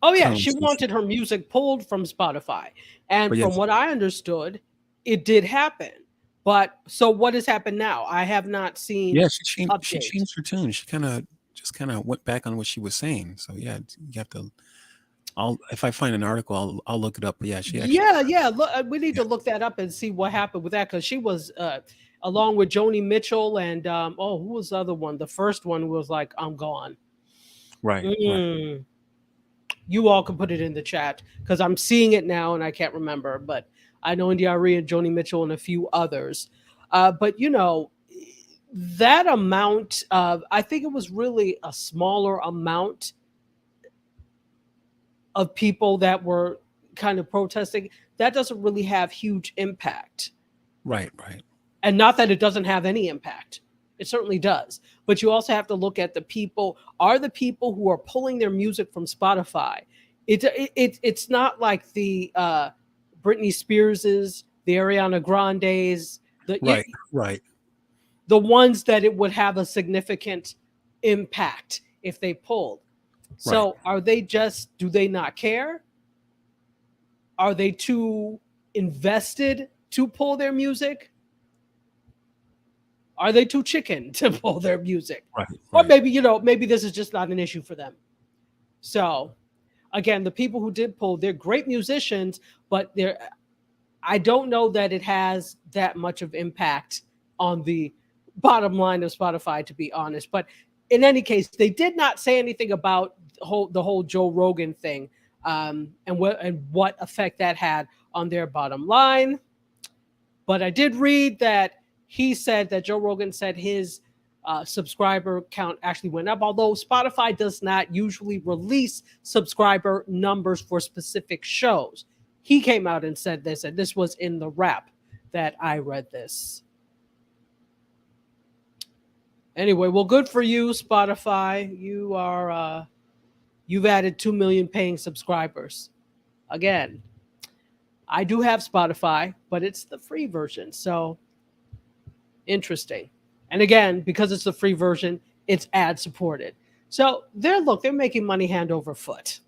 [SPEAKER 3] Oh yeah, she wanted her music pulled from Spotify. And from what I understood, it did happen. But so what has happened now? I have not seen.
[SPEAKER 2] Yeah, she changed her tune. She kind of went back on what she was saying. So yeah, you have to. If I find an article, I'll look it up. But yeah, she actually.
[SPEAKER 3] Look, we need to look that up and see what happened with that, because she was along with Joni Mitchell and who was the other one? The first one was like, I'm gone.
[SPEAKER 2] Right. Right.
[SPEAKER 3] You all can put it in the chat because I'm seeing it now and I can't remember, but I know India Arie and Joni Mitchell and a few others. But that amount of, I think it was really a smaller amount of people that were kind of protesting. That doesn't really have huge impact.
[SPEAKER 2] Right, right.
[SPEAKER 3] And not that it doesn't have any impact. It certainly does. But you also have to look at the people. Are the people who are pulling their music from Spotify? It's not like the Britney Spears's, the Ariana Grande's,
[SPEAKER 2] right.
[SPEAKER 3] The ones that it would have a significant impact if they pulled. So are they do they not care? Are they too invested to pull their music? Are they too chicken to pull their music?
[SPEAKER 2] Right.
[SPEAKER 3] Or maybe this is just not an issue for them. So again, the people who did pull, they're great musicians, but I don't know that it has that much of impact on the bottom line of Spotify, to be honest. But in any case, they did not say anything about the whole Joe Rogan thing and what effect that had on their bottom line. But I did read that he said that Joe Rogan said his subscriber count actually went up, although Spotify does not usually release subscriber numbers for specific shows. He came out and said this, and this was in the wrap that I read this. Anyway, well, good for you, Spotify. You are you've added 2 million paying subscribers. Again, I do have Spotify, but it's the free version. So interesting. And again, because it's the free version, it's ad supported. So they're making money hand over foot.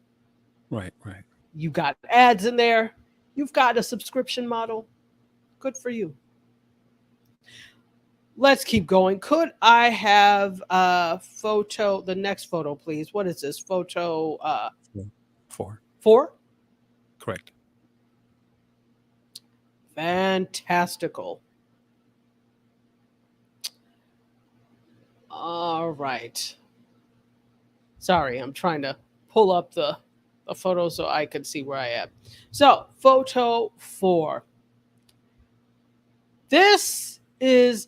[SPEAKER 2] Right, right.
[SPEAKER 3] You got ads in there. You've got a subscription model. Good for you. Let's keep going. Could I have the next photo, please? What is this? Photo
[SPEAKER 2] 4.
[SPEAKER 3] 4?
[SPEAKER 2] Correct.
[SPEAKER 3] Fantastical. All right. Sorry, I'm trying to pull up the photo so I can see where I am. So, photo 4. This is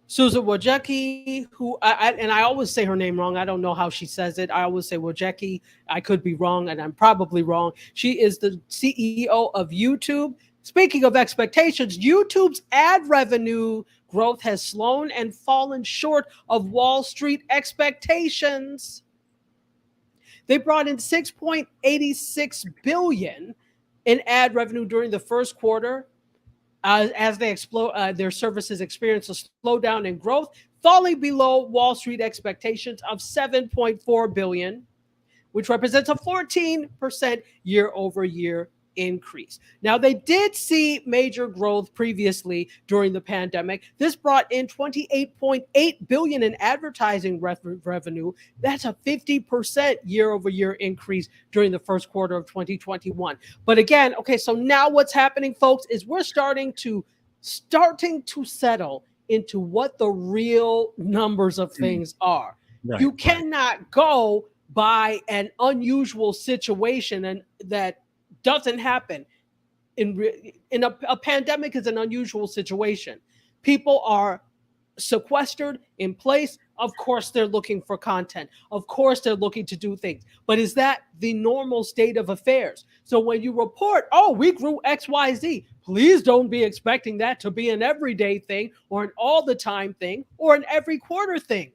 [SPEAKER 3] Susan Wojcicki, who and I always say her name wrong. I don't know how she says it. I always say Wojcicki. I could be wrong, and I'm probably wrong. She is the CEO of YouTube. Speaking of expectations, YouTube's ad revenue growth has slowed and fallen short of Wall Street expectations. They brought in 6.86 billion in ad revenue during the first quarter, as they explode, their services experience a slowdown in growth, falling below Wall Street expectations of 7.4 billion, which represents a 14% year over year increase. Now, they did see major growth previously during the pandemic. This brought in 28.8 billion in advertising revenue. That's a 50% year over year increase during the first quarter of 2021. But again, okay, so now what's happening, folks, is we're starting to settle into what the real numbers of things are.
[SPEAKER 2] Right,
[SPEAKER 3] You
[SPEAKER 2] right.
[SPEAKER 3] cannot go by an unusual situation and that doesn't happen in a pandemic is an unusual situation. People are sequestered in place. Of course they're looking for content, of course they're looking to do things, but is that the normal state of affairs? So when you report, oh, we grew XYZ, please don't be expecting that to be an everyday thing or an all the time thing or an every quarter thing.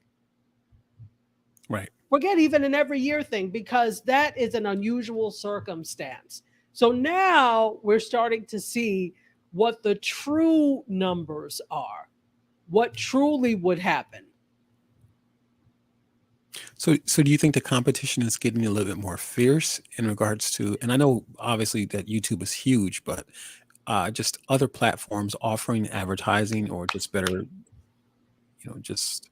[SPEAKER 2] Right.
[SPEAKER 3] Forget even an every year thing, because that is an unusual circumstance. So now we're starting to see what the true numbers are, what truly would happen.
[SPEAKER 2] So do you think the competition is getting a little bit more fierce in regards to, and I know obviously that YouTube is huge, but just other platforms offering advertising or just better, just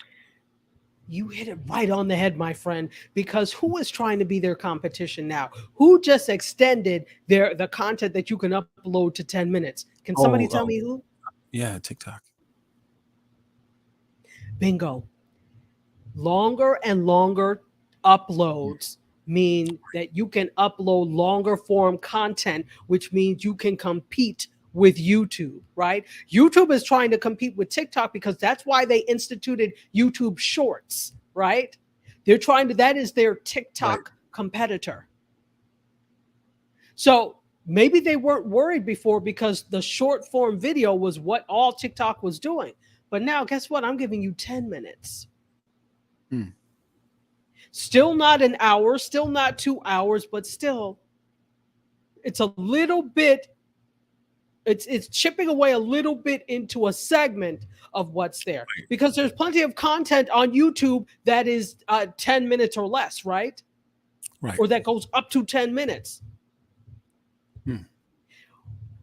[SPEAKER 3] You hit it right on the head, my friend, because who is trying to be their competition now? Who just extended the content that you can upload to 10 minutes? Can somebody tell me who?
[SPEAKER 2] Yeah, TikTok.
[SPEAKER 3] Bingo. Longer and longer uploads mean that you can upload longer form content, which means you can compete with YouTube, right? YouTube is trying to compete with TikTok because that's why they instituted YouTube Shorts, right? They're trying to, that is their TikTok competitor. So maybe they weren't worried before because the short form video was what all TikTok was doing. But now, guess what? I'm giving you 10 minutes. Still not an hour, still not 2 hours, but still, it's a little bit, it's chipping away a little bit into a segment of what's there, because there's plenty of content on YouTube that is 10 minutes or less, right?
[SPEAKER 2] Right.
[SPEAKER 3] Or that goes up to 10 minutes.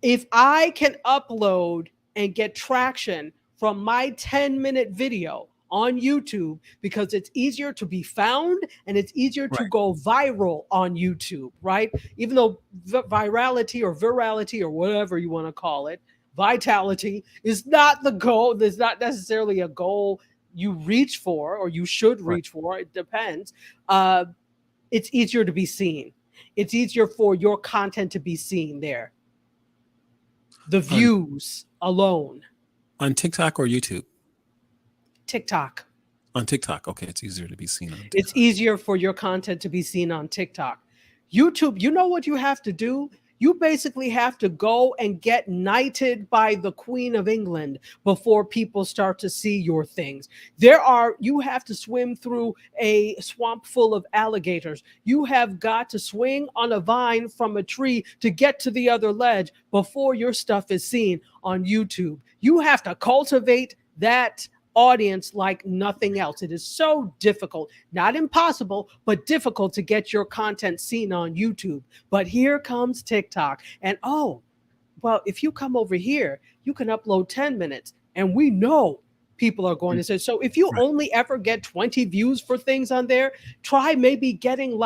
[SPEAKER 3] If I can upload and get traction from my 10-minute video on YouTube, because it's easier to be found and it's easier to go viral on YouTube, right? Even though virality or virality or whatever you want to call it, vitality is not the goal. There's not necessarily a goal you reach for or you should reach for. It depends. It's easier to be seen. It's easier for your content to be seen there. The views alone.
[SPEAKER 2] On TikTok or YouTube?
[SPEAKER 3] TikTok.
[SPEAKER 2] On TikTok. Okay, it's easier to be seen on TikTok.
[SPEAKER 3] It's easier for your content to be seen on TikTok. YouTube, you know what you have to do? You basically have to go and get knighted by the Queen of England before people start to see your things. You have to swim through a swamp full of alligators. You have got to swing on a vine from a tree to get to the other ledge before your stuff is seen on YouTube. You have to cultivate that audience like nothing else. It is so difficult, not impossible, but difficult to get your content seen on YouTube. But here comes TikTok. And if you come over here, you can upload 10 minutes. And we know people are going to say, so if you only ever get 20 views for things on there, try maybe getting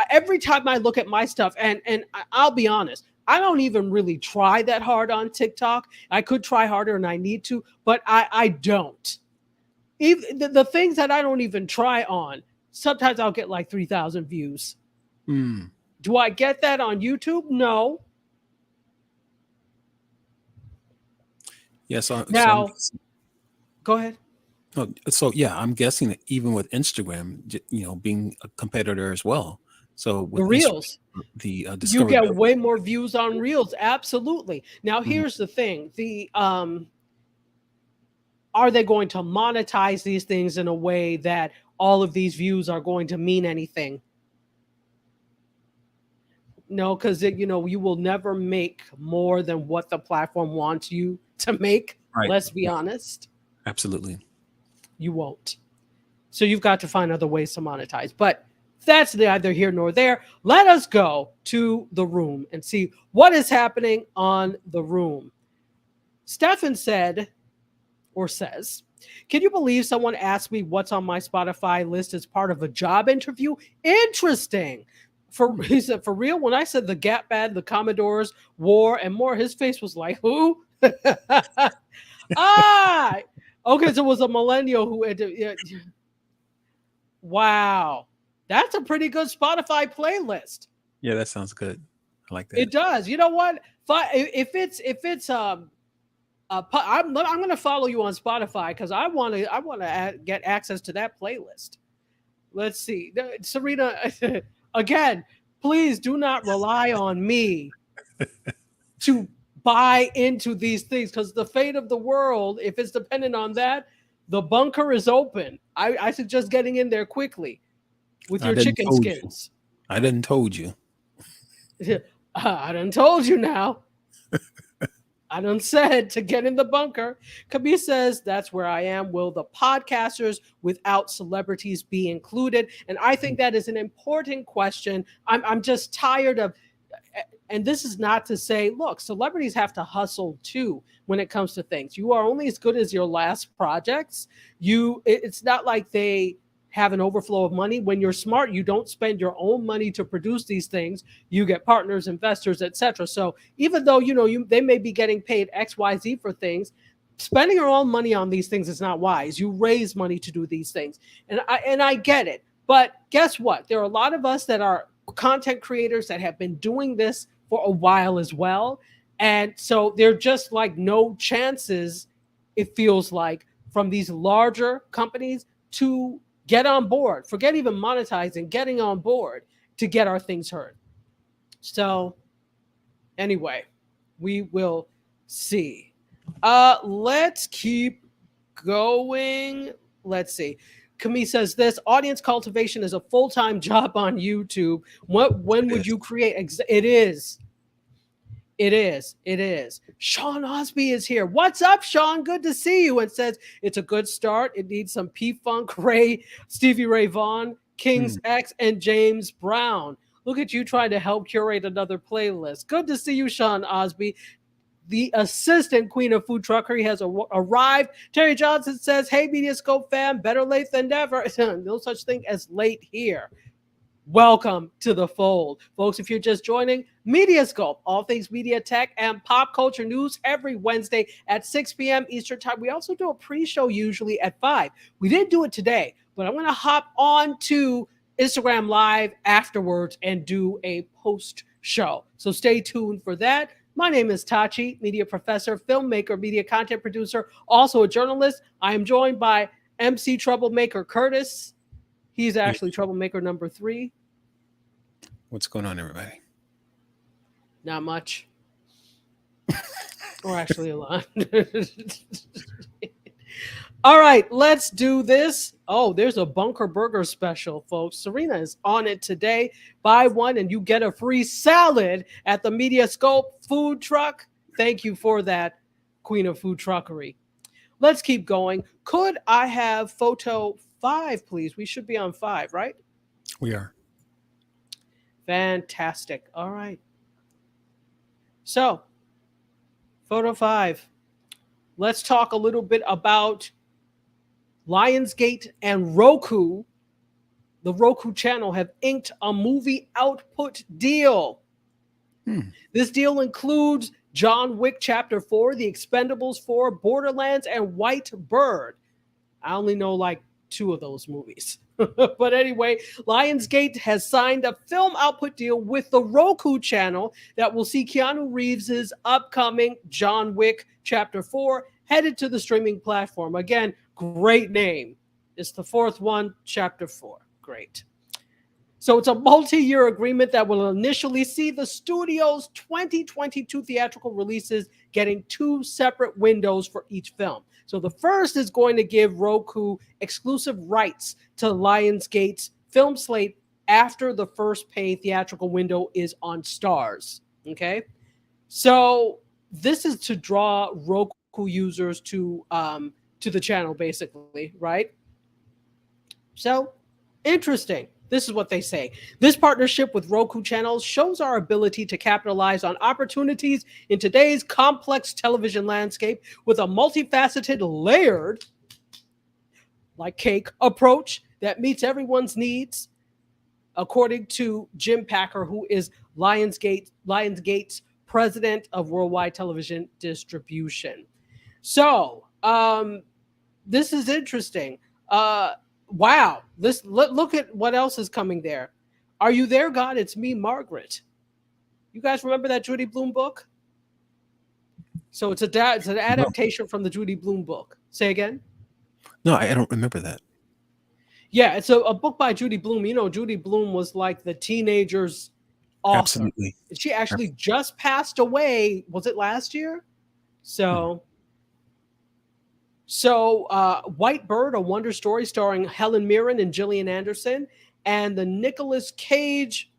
[SPEAKER 3] every time I look at my stuff, and I'll be honest, I don't even really try that hard on TikTok. I could try harder and I need to, but I don't. Even the things that I don't even try on, sometimes I'll get like 3,000 views. Do I get that on YouTube? No.
[SPEAKER 2] Yes.
[SPEAKER 3] Now, Go ahead.
[SPEAKER 2] Oh, so yeah, I'm guessing that even with Instagram, being a competitor as well. So
[SPEAKER 3] The
[SPEAKER 2] with Instagram,
[SPEAKER 3] reels.
[SPEAKER 2] the
[SPEAKER 3] You get
[SPEAKER 2] discoverability.
[SPEAKER 3] way more views on reels. Absolutely. Now
[SPEAKER 2] Mhm.
[SPEAKER 3] here's the thing. Are they going to monetize these things in a way that all of these views are going to mean anything? No, because you will never make more than what the platform wants you to make.
[SPEAKER 2] Right.
[SPEAKER 3] Let's be
[SPEAKER 2] Yeah,
[SPEAKER 3] honest,
[SPEAKER 2] absolutely.
[SPEAKER 3] you won't. So you've got to find other ways to monetize. But that's neither here nor there. Let us go to the room and see what is happening on the room. Stefan said, or says, can you believe someone asked me what's on my Spotify list as part of a job interview? Interesting. He said, for real, when I said the Gap Band, the Commodores, War, and more, his face was like, who? Ah, okay, so it was a millennial who had to, yeah. Wow. That's a pretty good Spotify playlist.
[SPEAKER 2] Yeah, that sounds good. I like that.
[SPEAKER 3] It does. You know what? If it's I'm going to follow you on Spotify because I want to get access to that playlist. Let's see, Serena. Again, please do not rely on me to buy into these things because the fate of the world, if it's dependent on that, the bunker is open. I suggest getting in there quickly with
[SPEAKER 2] I
[SPEAKER 3] your
[SPEAKER 2] didn't
[SPEAKER 3] chicken
[SPEAKER 2] told you.
[SPEAKER 3] skins.
[SPEAKER 2] I didn't told you.
[SPEAKER 3] I done told you now. I done said to get in the bunker. Kabir says, that's where I am. Will the podcasters without celebrities be included? And I think that is an important question. I'm just tired of, and this is not to say, look, celebrities have to hustle too when it comes to things. You are only as good as your last projects. It's not like they have an overflow of money. When you're smart, you don't spend your own money to produce these things. You get partners, investors, etc. So even though they may be getting paid XYZ for things, spending your own money on these things is not wise. You raise money to do these things, and I get it. But guess what? There are a lot of us that are content creators that have been doing this for a while as well, and so they're just like no chances. It feels like from these larger companies to get on board. Forget even monetizing, getting on board to get our things heard. So anyway, we will see. Let's keep going. Let's see. Camille says this audience cultivation is a full-time job on YouTube. When
[SPEAKER 2] It
[SPEAKER 3] would
[SPEAKER 2] is.
[SPEAKER 3] you create? It is. It is. It is. Sean Osby is here. What's up, Sean? Good to see you. And says it's a good start. It needs some P-Funk, Stevie Ray Vaughan, King's
[SPEAKER 2] Hmm.
[SPEAKER 3] X, and James Brown. Look at you trying to help curate another playlist. Good to see you, Sean Osby. The assistant queen of food truckery has arrived. Terry Johnson says, hey, MediaScope fam, better late than never. No such thing as late here. Welcome to the fold. Folks, if you're just joining, MediaScope, all things media tech and pop culture news every Wednesday at 6 p.m. Eastern time. We also do a pre-show usually at 5. We didn't do it today, but I'm going to hop on to Instagram Live afterwards and do a post-show. So stay tuned for that. My name is Tachi, media professor, filmmaker, media content producer, also a journalist. I am joined by MC Troublemaker Curtis. He's actually troublemaker number 3.
[SPEAKER 2] What's going on, everybody?
[SPEAKER 3] Not much. Or actually a lot. All right, let's do this. Oh, there's a Bunker Burger special, folks. Serena is on it today. Buy one and you get a free salad at the MediaScope food truck. Thank you for that, Queen of Food Truckery. Let's keep going. Could I have photo 5, please? We should be on 5, right?
[SPEAKER 2] We are.
[SPEAKER 3] Fantastic. All right. So, photo 5. Let's talk a little bit about Lionsgate and Roku. The Roku channel have inked a movie output deal. This deal includes John Wick Chapter 4, The Expendables 4, Borderlands, and White Bird. I only know like 2 of those movies. But anyway, Lionsgate has signed a film output deal with the Roku channel that will see Keanu Reeves' upcoming John Wick Chapter 4 headed to the streaming platform. Again, great name. It's the fourth one, Chapter 4. Great. So it's a multi-year agreement that will initially see the studio's 2022 theatrical releases getting 2 separate windows for each film. So the first is going to give Roku exclusive rights to Lionsgate's film slate after the first paid theatrical window is on Stars. Okay? So this is to draw Roku users to the channel, basically, right? So interesting. This is what they say. This partnership with Roku channels shows our ability to capitalize on opportunities in today's complex television landscape with a multifaceted, layered, like cake, approach that meets everyone's needs, according to Jim Packer, who is Lionsgate's president of worldwide television distribution. So this is interesting. Wow. Look at what else is coming there. Are You There, God? It's Me, Margaret. You guys remember that Judy Blume book? So it's an adaptation from the Judy Blume book. Say again?
[SPEAKER 2] No, I don't remember that.
[SPEAKER 3] Yeah, it's a book by Judy Blume. You know, Judy Blume was like the teenager's author.
[SPEAKER 2] Absolutely.
[SPEAKER 3] She actually just passed away. Was it last year? So White Bird, a Wonder Story starring Helen Mirren and Gillian Anderson, and the Nicolas Cage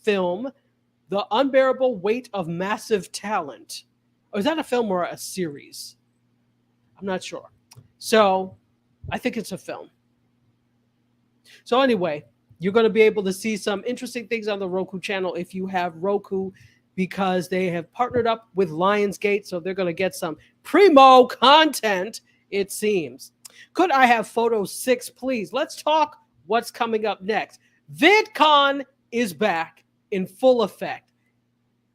[SPEAKER 3] film, The Unbearable Weight of Massive Talent. Or is that a film or a series? I'm not sure. So I think it's a film. So anyway, you're going to be able to see some interesting things on the Roku channel if you have Roku, because they have partnered up with Lionsgate, so they're going to get some primo content, it seems. Could I have photo 6, please? Let's talk what's coming up next. VidCon is back in full effect.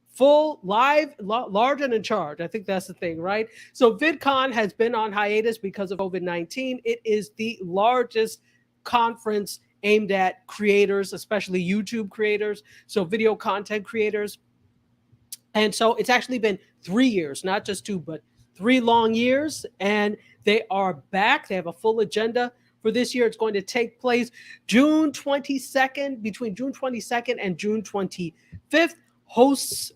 [SPEAKER 3] Full, live, large, and in charge. I think that's the thing, right? So VidCon has been on hiatus because of COVID-19. It is the largest conference aimed at creators, especially YouTube creators, so video content creators. And so it's actually been 3 years, not just 2, but 3 long years. And they are back. They have a full agenda for this year. It's going to take place June 22nd, between June 22nd and June 25th. Hosts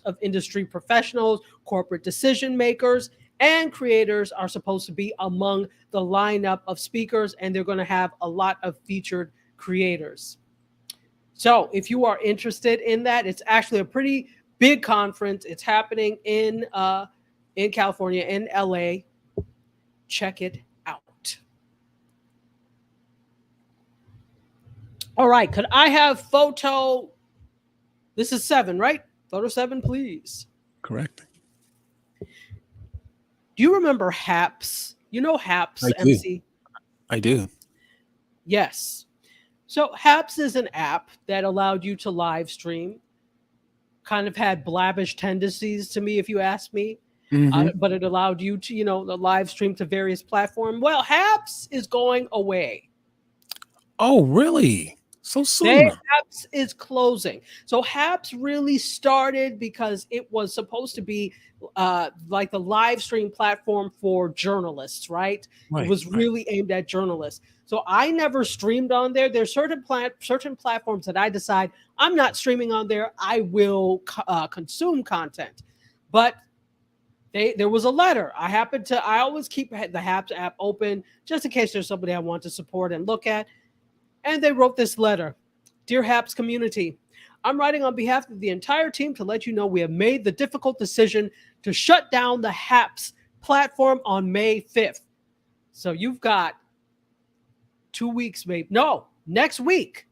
[SPEAKER 3] of industry professionals, corporate decision makers, and creators are supposed to be among the lineup of speakers, and they're going to have a lot of featured creators. So if you are interested in that, it's actually a pretty big conference. It's happening in California, in LA. Check it out. All right, could I have photo? This is 7, right? Photo 7, please.
[SPEAKER 2] Correct.
[SPEAKER 3] Do you remember HAPS? You know HAPS,
[SPEAKER 2] I do.
[SPEAKER 3] MC?
[SPEAKER 2] I do.
[SPEAKER 3] Yes. So HAPS is an app that allowed you to live stream. Kind of had blabbish tendencies to me, if you ask me. But it allowed you to, the live stream to various platforms. Well, HAPS is going away.
[SPEAKER 2] Oh, really? So soon?
[SPEAKER 3] HAPS is closing. So HAPS really started because it was supposed to be like the live stream platform for journalists, right? It was really aimed at journalists. So I never streamed on there. There's certain platforms that I decide I'm not streaming on there. I will consume content. But there was a letter. I always keep the HAPS app open just in case there's somebody I want to support and look at. And they wrote this letter. Dear HAPS community, I'm writing on behalf of the entire team to let you know we have made the difficult decision to shut down the HAPS platform on May 5th. So you've got 2 weeks, maybe. No, next week.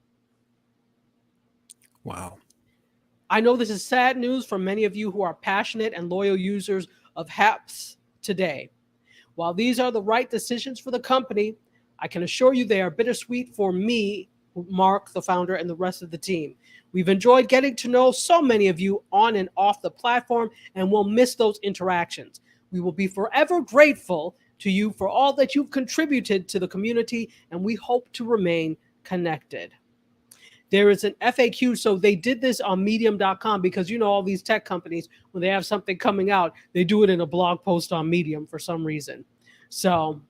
[SPEAKER 2] Wow.
[SPEAKER 3] I know this is sad news for many of you who are passionate and loyal users of HAPS today. While these are the right decisions for the company, I can assure you they are bittersweet for me, Mark, the founder, and the rest of the team. We've enjoyed getting to know so many of you on and off the platform, and we'll miss those interactions. We will be forever grateful to you for all that you've contributed to the community, and we hope to remain connected. there is an FAQ. So they did this on medium.com because, all these tech companies, when they have something coming out, they do it in a blog post on Medium for some reason. So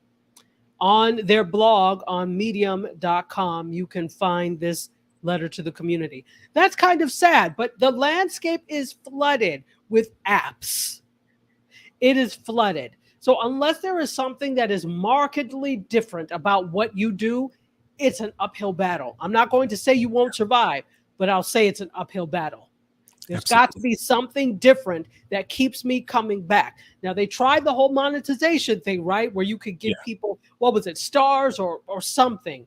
[SPEAKER 3] on their blog on medium.com, you can find this letter to the community. That's kind of sad, but the landscape is flooded with apps. It is flooded. So unless there is something that is markedly different about what you do, it's an uphill battle. I'm not going to say you won't survive, but I'll say it's an uphill battle. There's got to be something different that keeps me coming back. Now, they tried the whole monetization thing, right? Where you could give people, what was it, stars or something.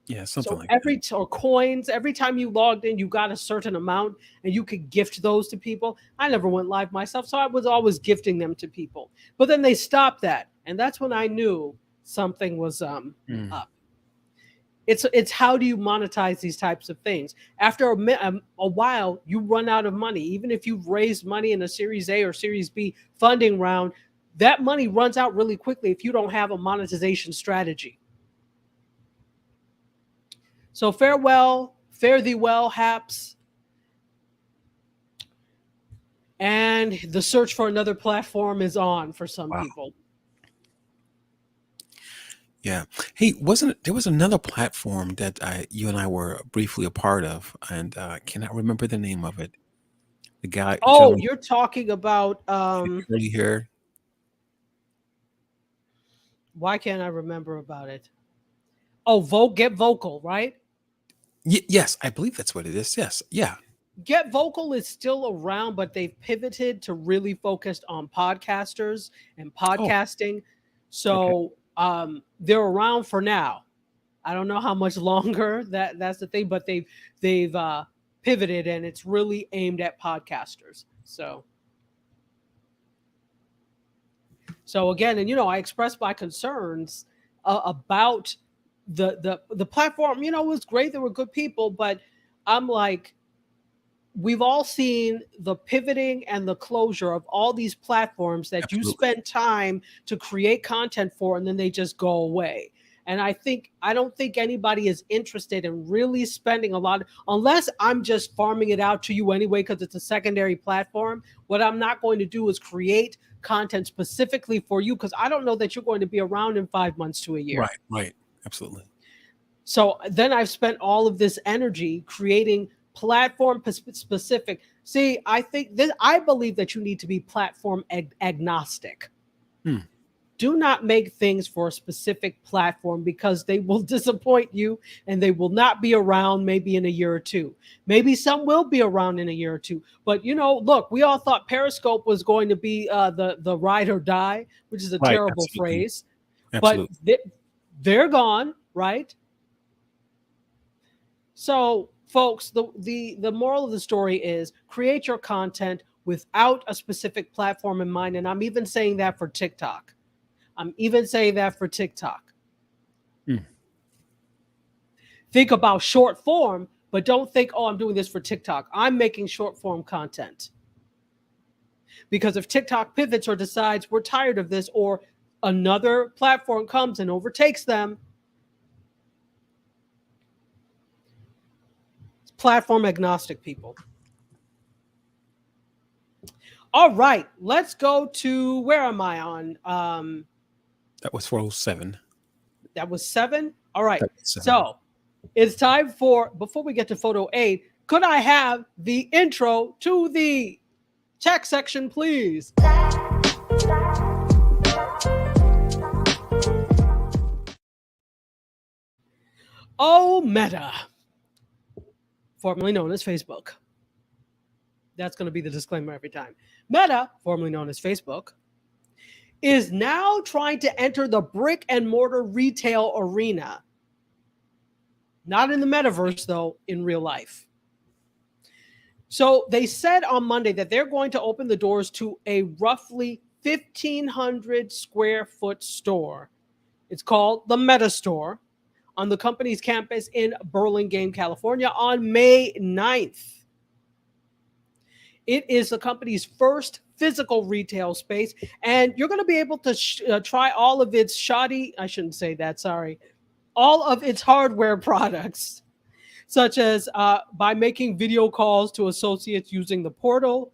[SPEAKER 2] Yeah, something
[SPEAKER 3] so
[SPEAKER 2] like that.
[SPEAKER 3] Or coins. Every time you logged in, you got a certain amount and you could gift those to people. I never went live myself, so I was always gifting them to people. But then they stopped that. And that's when I knew something was up. It's how do you monetize these types of things? After a while, you run out of money. Even if you've raised money in a Series A or Series B funding round, that money runs out really quickly if you don't have a monetization strategy. So fare thee well, Haps. And the search for another platform is on for some people.
[SPEAKER 2] Yeah. Hey, there was another platform that you and I were briefly a part of, and cannot remember the name of it. The guy.
[SPEAKER 3] Oh, you're talking about
[SPEAKER 2] curly hair.
[SPEAKER 3] Why can't I remember about it? Oh, Get Vocal, right?
[SPEAKER 2] Yes, I believe that's what it is. Yes. Yeah.
[SPEAKER 3] Get Vocal is still around, but they've pivoted to really focused on podcasters and podcasting. So they're around for now. I don't know how much longer that's the thing, but they've pivoted and it's really aimed at podcasters. So again, and I expressed my concerns about the platform. It was great. There were good people, but I'm like, we've all seen the pivoting and the closure of all these platforms that you spend time to create content for, and then they just go away. And I don't think anybody is interested in really spending a lot, unless I'm just farming it out to you anyway, because it's a secondary platform. What I'm not going to do is create content specifically for you, because I don't know that you're going to be around in 5 months to a year.
[SPEAKER 2] Right. Absolutely.
[SPEAKER 3] So then I've spent all of this energy creating platform specific. See, I believe that you need to be platform agnostic. Do not make things for a specific platform, because they will disappoint you and they will not be around maybe in a year or two. Maybe some will be around in a year or two. But, look, we all thought Periscope was going to be the ride or die, which is a terrible phrase. Absolutely. But they're gone, right? So, folks, the moral of the story is create your content without a specific platform in mind. And I'm even saying that for TikTok. Think about short form, but don't think, oh, I'm doing this for TikTok. I'm making short form content. Because if TikTok pivots or decides we're tired of this, or another platform comes and overtakes them, it's platform agnostic, people. All right, let's go to, where am I on?
[SPEAKER 2] That was 407.
[SPEAKER 3] That was 7? All right. So it's time for, before we get to photo 8, could I have the intro to the tech section, please? Oh, Meta, formerly known as Facebook. That's going to be the disclaimer every time. Meta, formerly known as Facebook, is now trying to enter the brick and mortar retail arena. Not in the metaverse, though, in real life. So they said on Monday that they're going to open the doors to a roughly 1,500 square foot store. It's called the Meta Store on the company's campus in Burlingame, California on May 9th. It is the company's first physical retail space, and you're going to be able to try all of its all of its hardware products. such as by making video calls to associates using the portal,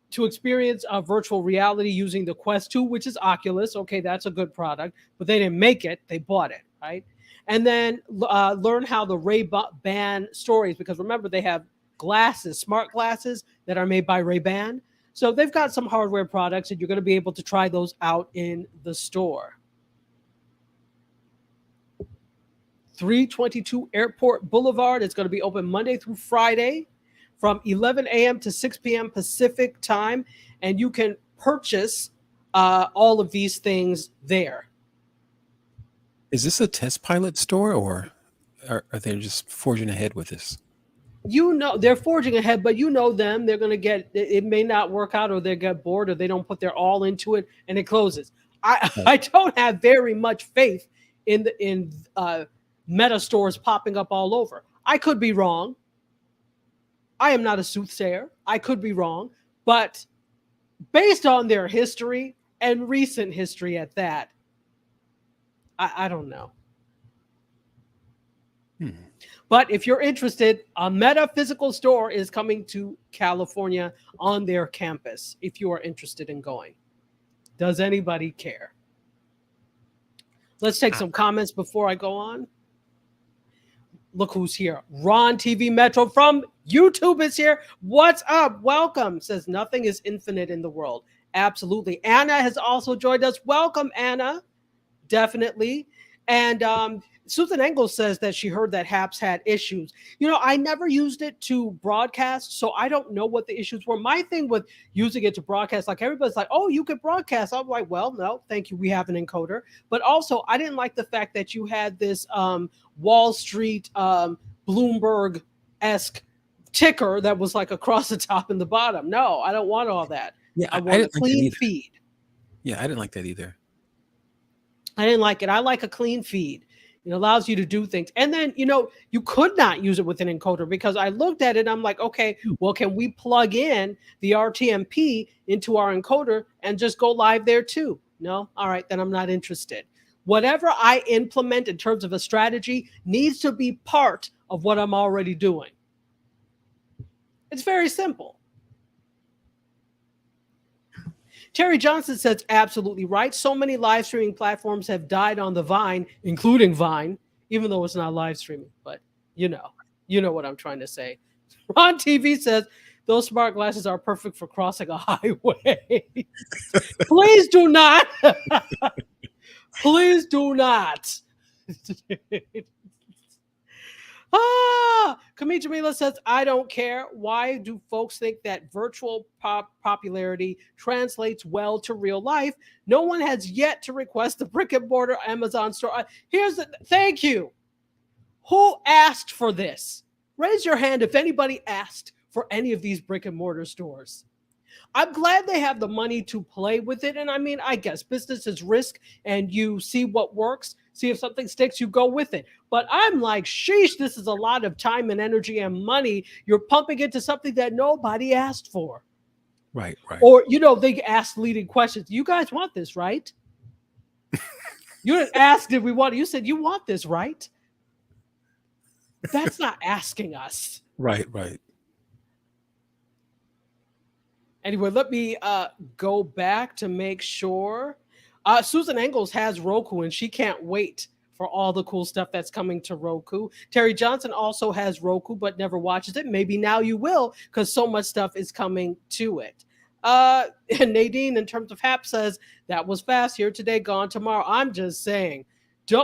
[SPEAKER 3] to experience virtual reality using the Quest 2, which is Oculus. Okay, that's a good product, but they didn't make it, they bought it, right? And then learn how the Ray-Ban stories, because remember, they have glasses, smart glasses that are made by Ray-Ban. So they've got some hardware products, and you're going to be able to try those out in the store. 322 Airport Boulevard is going to be open Monday through Friday from 11 a.m. to 6 p.m. Pacific time, and you can purchase all of these things there.
[SPEAKER 2] Is this a test pilot store, or are they just forging ahead with this?
[SPEAKER 3] You know, they're forging ahead, but you know them. They're going to get, it may not work out, or they get bored, or they don't put their all into it, and it closes. I don't have very much faith in Meta stores popping up all over. I could be wrong. I am not a soothsayer. I could be wrong, but based on their history and recent history at that, I don't know. But if you're interested, a Meta physical store is coming to California on their campus if you are interested in going. Does anybody care? Let's take some comments before I go on. Look who's here. Ron TV Metro from YouTube is here. What's up? Welcome. Says nothing is infinite in the world. Absolutely. Anna has also joined us. Welcome, Anna. Definitely. And Susan Engels says that she heard that HAPS had issues. You know, I never used it to broadcast, so I don't know what the issues were. My thing with using it to broadcast, like everybody's like, oh, you could broadcast. I'm like, well, no, thank you. We have an encoder. But also, I didn't like the fact that you had this Wall Street Bloomberg-esque ticker that was like across the top and the bottom. No, I don't want all that.
[SPEAKER 2] Yeah,
[SPEAKER 3] I want a clean feed.
[SPEAKER 2] Yeah, I didn't like that either.
[SPEAKER 3] I didn't like it. I like a clean feed. It allows you to do things. And then, you know, you could not use it with an encoder, because I looked at it and I'm like, okay, well, can we plug in the RTMP into our encoder and just go live there too? No? All right, then I'm not interested. Whatever I implement in terms of a strategy needs to be part of what I'm already doing. It's very simple. Terry Johnson says absolutely right. So many live streaming platforms have died on the Vine, including Vine, even though it's not live streaming. But you know what I'm trying to say. Ron TV says those smart glasses are perfect for crossing a highway. Please do not. Please do not. Kamid Jamila says, I don't care. Why do folks think that virtual popularity translates well to real life? No one has yet to request the brick and mortar Amazon store. Thank you. Who asked for this? Raise your hand if anybody asked for any of these brick and mortar stores. I'm glad they have the money to play with it. And I mean, I guess business is risk, and you see what works, see if something sticks, you go with it. But I'm like, sheesh, this is a lot of time and energy and money you're pumping into something that nobody asked for.
[SPEAKER 2] Right.
[SPEAKER 3] Or, you know, they ask leading questions. You guys want this, right? You didn't ask, did we want it? You said, you want this, right? That's not asking us.
[SPEAKER 2] Right.
[SPEAKER 3] Anyway, let me go back to make sure. Susan Engels has Roku, and she can't wait for all the cool stuff that's coming to Roku. Terry Johnson also has Roku, but never watches it. Maybe now you will, because so much stuff is coming to it. And Nadine, in terms of HAP, says, that was fast, here today, gone tomorrow. I'm just saying, do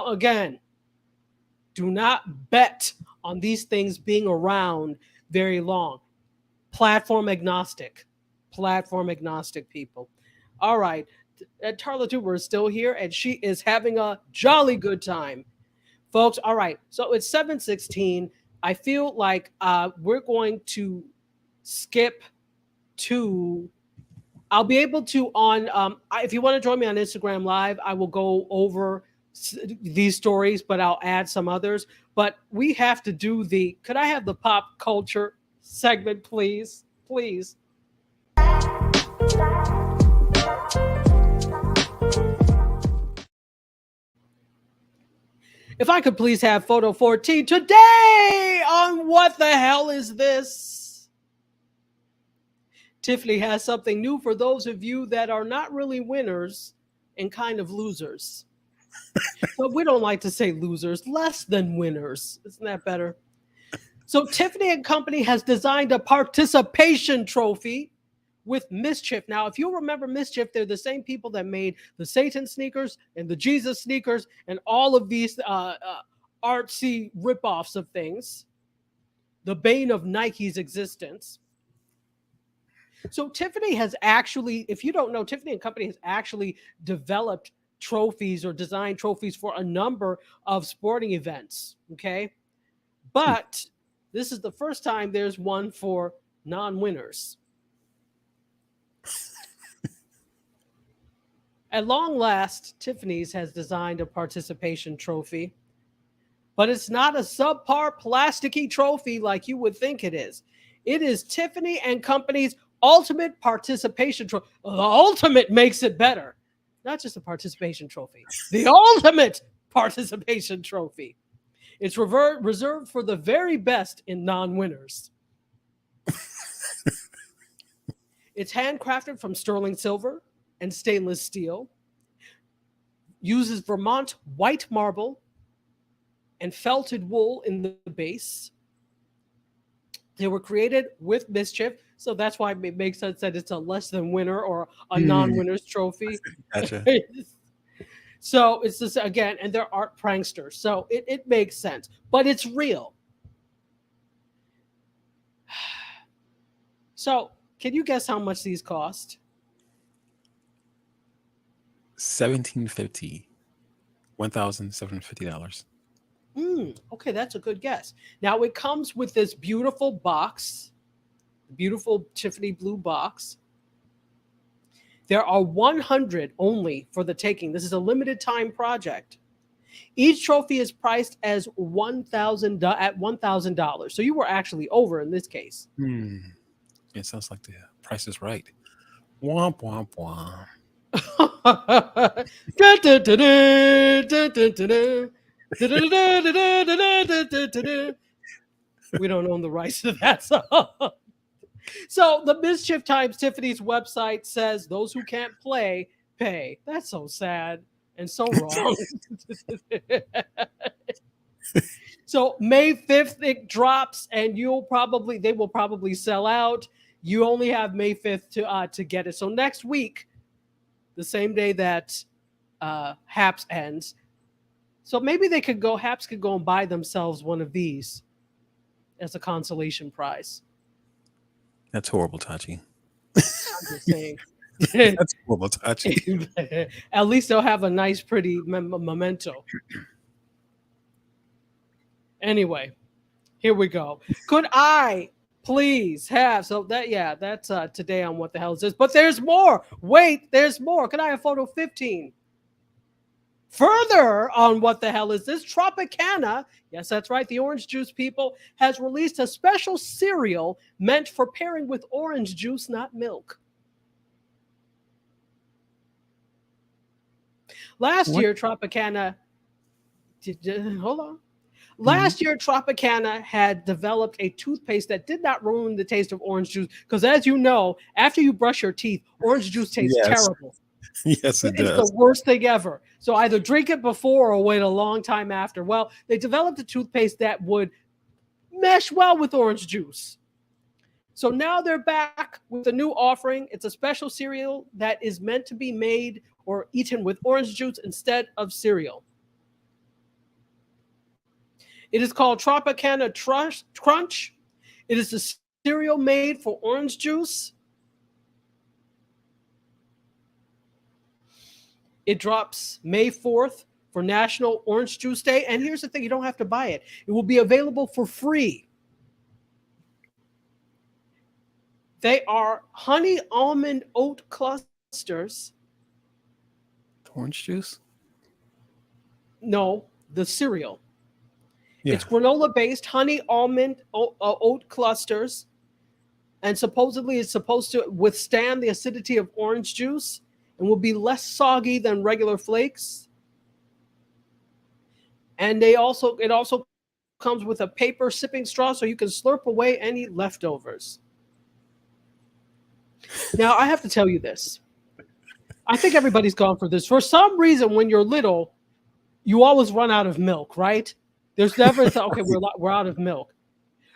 [SPEAKER 3] not bet on these things being around very long. Platform agnostic, people. All right. Tarla Tuber is still here, and she is having a jolly good time. Folks, all right. So it's 7:16. I feel like we're going to skip to, I'll be able to on, if you want to join me on Instagram Live, I will go over these stories, but I'll add some others. But we have to do could I have the pop culture segment, please? Please. If I could please have photo 14 today on What the Hell Is This? Tiffany has something new for those of you that are not really winners and kind of losers. But we don't like to say losers, less than winners. Isn't that better? So Tiffany and Company has designed a participation trophy with Mischief. Now, if you remember Mischief, they're the same people that made the Satan sneakers and the Jesus sneakers and all of these artsy ripoffs of things. The bane of Nike's existence. So Tiffany has actually, if you don't know, Tiffany and Company has actually developed trophies or designed trophies for a number of sporting events. Okay. But this is the first time there's one for non-winners. At long last, Tiffany's has designed a participation trophy, but it's not a subpar plasticky trophy like you would think it is. It is Tiffany and Company's ultimate participation trophy. The ultimate makes it better. Not just a participation trophy, the ultimate participation trophy. It's reserved for the very best in non-winners. It's handcrafted from sterling silver and stainless steel, uses Vermont white marble and felted wool in the base. They were created with Mischief, so that's why it makes sense that it's a less than winner or a non-winner's trophy.
[SPEAKER 2] Gotcha.
[SPEAKER 3] So it's this again, and they're art pranksters, so it makes sense, but it's real. So can you guess how much these cost?
[SPEAKER 2] $1,750. $1,750.
[SPEAKER 3] Okay, that's a good guess. Now it comes with this beautiful box, beautiful Tiffany blue box. There are 100 only for the taking. This is a limited time project. Each trophy is priced as $1,000. So you were actually over in this case.
[SPEAKER 2] It sounds like the price is right. Womp womp womp.
[SPEAKER 3] We don't own the rights to that song. So the Mischief Times Tiffany's website says those who can't play pay. That's so sad and so wrong. So May 5th it drops, and they will probably sell out. You only have May 5th to get it. So next week, the same day that HAPS ends. So maybe HAPS could go and buy themselves one of these as a consolation prize.
[SPEAKER 2] That's horrible, Tachi.
[SPEAKER 3] I'm just saying.
[SPEAKER 2] That's horrible, Tachi.
[SPEAKER 3] At least they'll have a nice, pretty memento. Anyway, here we go. Could I please have that's today on What the Hell Is This? But there's more. Wait, there's more. Could I have photo 15? Further on What the Hell Is This? Tropicana, yes, that's right, the orange juice people, has released a special cereal meant for pairing with orange juice, not milk. Last year, Tropicana had developed a toothpaste that did not ruin the taste of orange juice. Because as you know, after you brush your teeth, orange juice tastes terrible.
[SPEAKER 2] Yes, it does.
[SPEAKER 3] It's the worst thing ever. So either drink it before or wait a long time after. Well, they developed a toothpaste that would mesh well with orange juice. So now they're back with a new offering. It's a special cereal that is meant to be made or eaten with orange juice instead of cereal. It is called Tropicana Crunch. It is a cereal made for orange juice. It drops May 4th for National Orange Juice Day. And here's the thing, you don't have to buy it. It will be available for free. They are honey almond oat clusters.
[SPEAKER 2] Orange juice?
[SPEAKER 3] No, the cereal.
[SPEAKER 2] Yeah.
[SPEAKER 3] It's granola-based honey almond oat clusters. And supposedly it's supposed to withstand the acidity of orange juice and will be less soggy than regular flakes. And it also comes with a paper sipping straw so you can slurp away any leftovers. Now, I have to tell you this. I think everybody's gone for this. For some reason, when you're little, you always run out of milk, right? There's never okay, we're out of milk.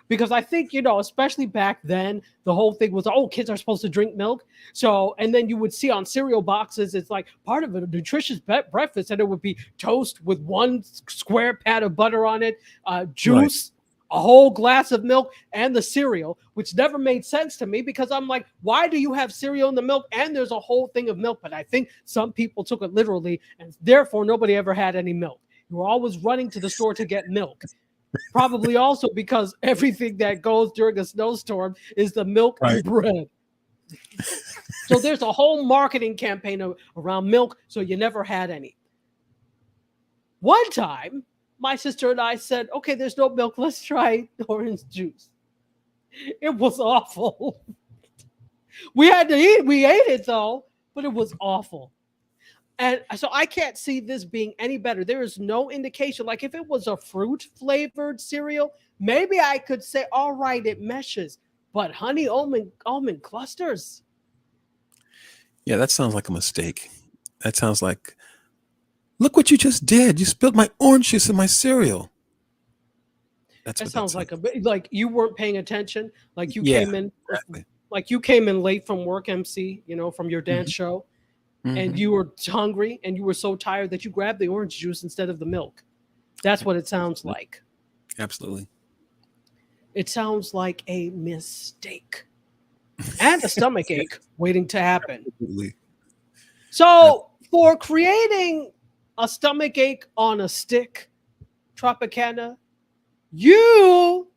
[SPEAKER 3] Because I think, especially back then, the whole thing was, oh, kids are supposed to drink milk. So, and then you would see on cereal boxes, it's like part of a nutritious breakfast, and it would be toast with one square pat of butter on it, juice, a whole glass of milk, and the cereal, which never made sense to me because I'm like, why do you have cereal in the milk and there's a whole thing of milk? But I think some people took it literally, and therefore nobody ever had any milk. You were always running to the store to get milk. Probably also because everything that goes during a snowstorm is the milk and bread. So there's a whole marketing campaign around milk, so you never had any. One time, my sister and I said, okay, there's no milk, let's try orange juice. It was awful. We had to eat, we ate it though, but it was awful. And so I can't see this being any better. There is no indication. Like if it was a fruit flavored cereal, maybe I could say, all right, it meshes. But honey almond clusters.
[SPEAKER 2] Yeah, that sounds like a mistake. That sounds like, look what you just did. You spilled my orange juice in my cereal.
[SPEAKER 3] That sounds like like you weren't paying attention. Like you came in,
[SPEAKER 2] exactly.
[SPEAKER 3] Like you came in late from work, MC, from your dance show. And you were hungry and you were so tired that you grabbed the orange juice instead of the milk. That's what it sounds like.
[SPEAKER 2] Absolutely.
[SPEAKER 3] It sounds like a mistake and a stomach ache waiting to happen.
[SPEAKER 2] Absolutely.
[SPEAKER 3] So for creating a stomach ache on a stick, Tropicana, you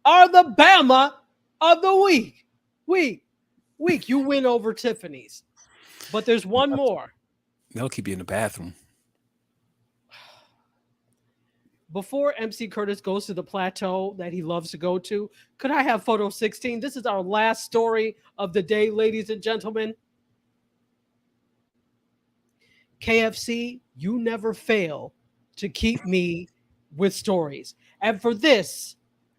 [SPEAKER 3] are the Bama of the week. You win over Tiffany's. But there's one more.
[SPEAKER 2] They'll keep you in the bathroom.
[SPEAKER 3] Before MC Curtis goes to the plateau that he loves to go to, could I have photo 16? This is our last story of the day, ladies and gentlemen. KFC, you never fail to keep me with stories. And for this,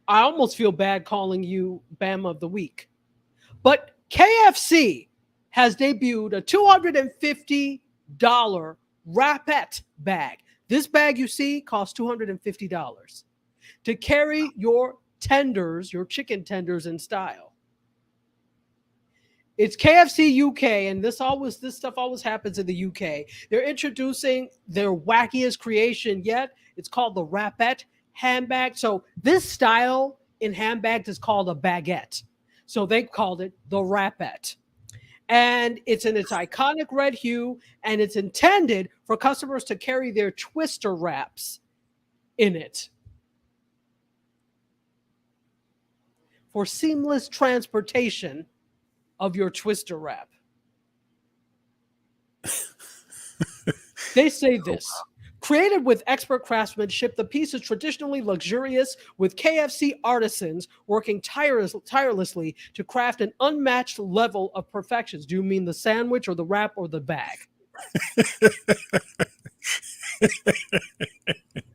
[SPEAKER 3] I almost feel bad calling you Bama of the Week. But KFC has debuted a $250 Wrapette bag. This bag you see costs $250 to carry your tenders, your chicken tenders in style. It's KFC UK, and this stuff always happens in the UK. They're introducing their wackiest creation yet. It's called the Wrapette handbag. So this style in handbags is called a baguette. So they called it the Wrapette. And it's in its iconic red hue, and it's intended for customers to carry their twister wraps in it for seamless transportation of your twister wrap. They say this. Created with expert craftsmanship, the piece is traditionally luxurious, with KFC artisans working tirelessly to craft an unmatched level of perfections. Do you mean the sandwich or the wrap or the bag?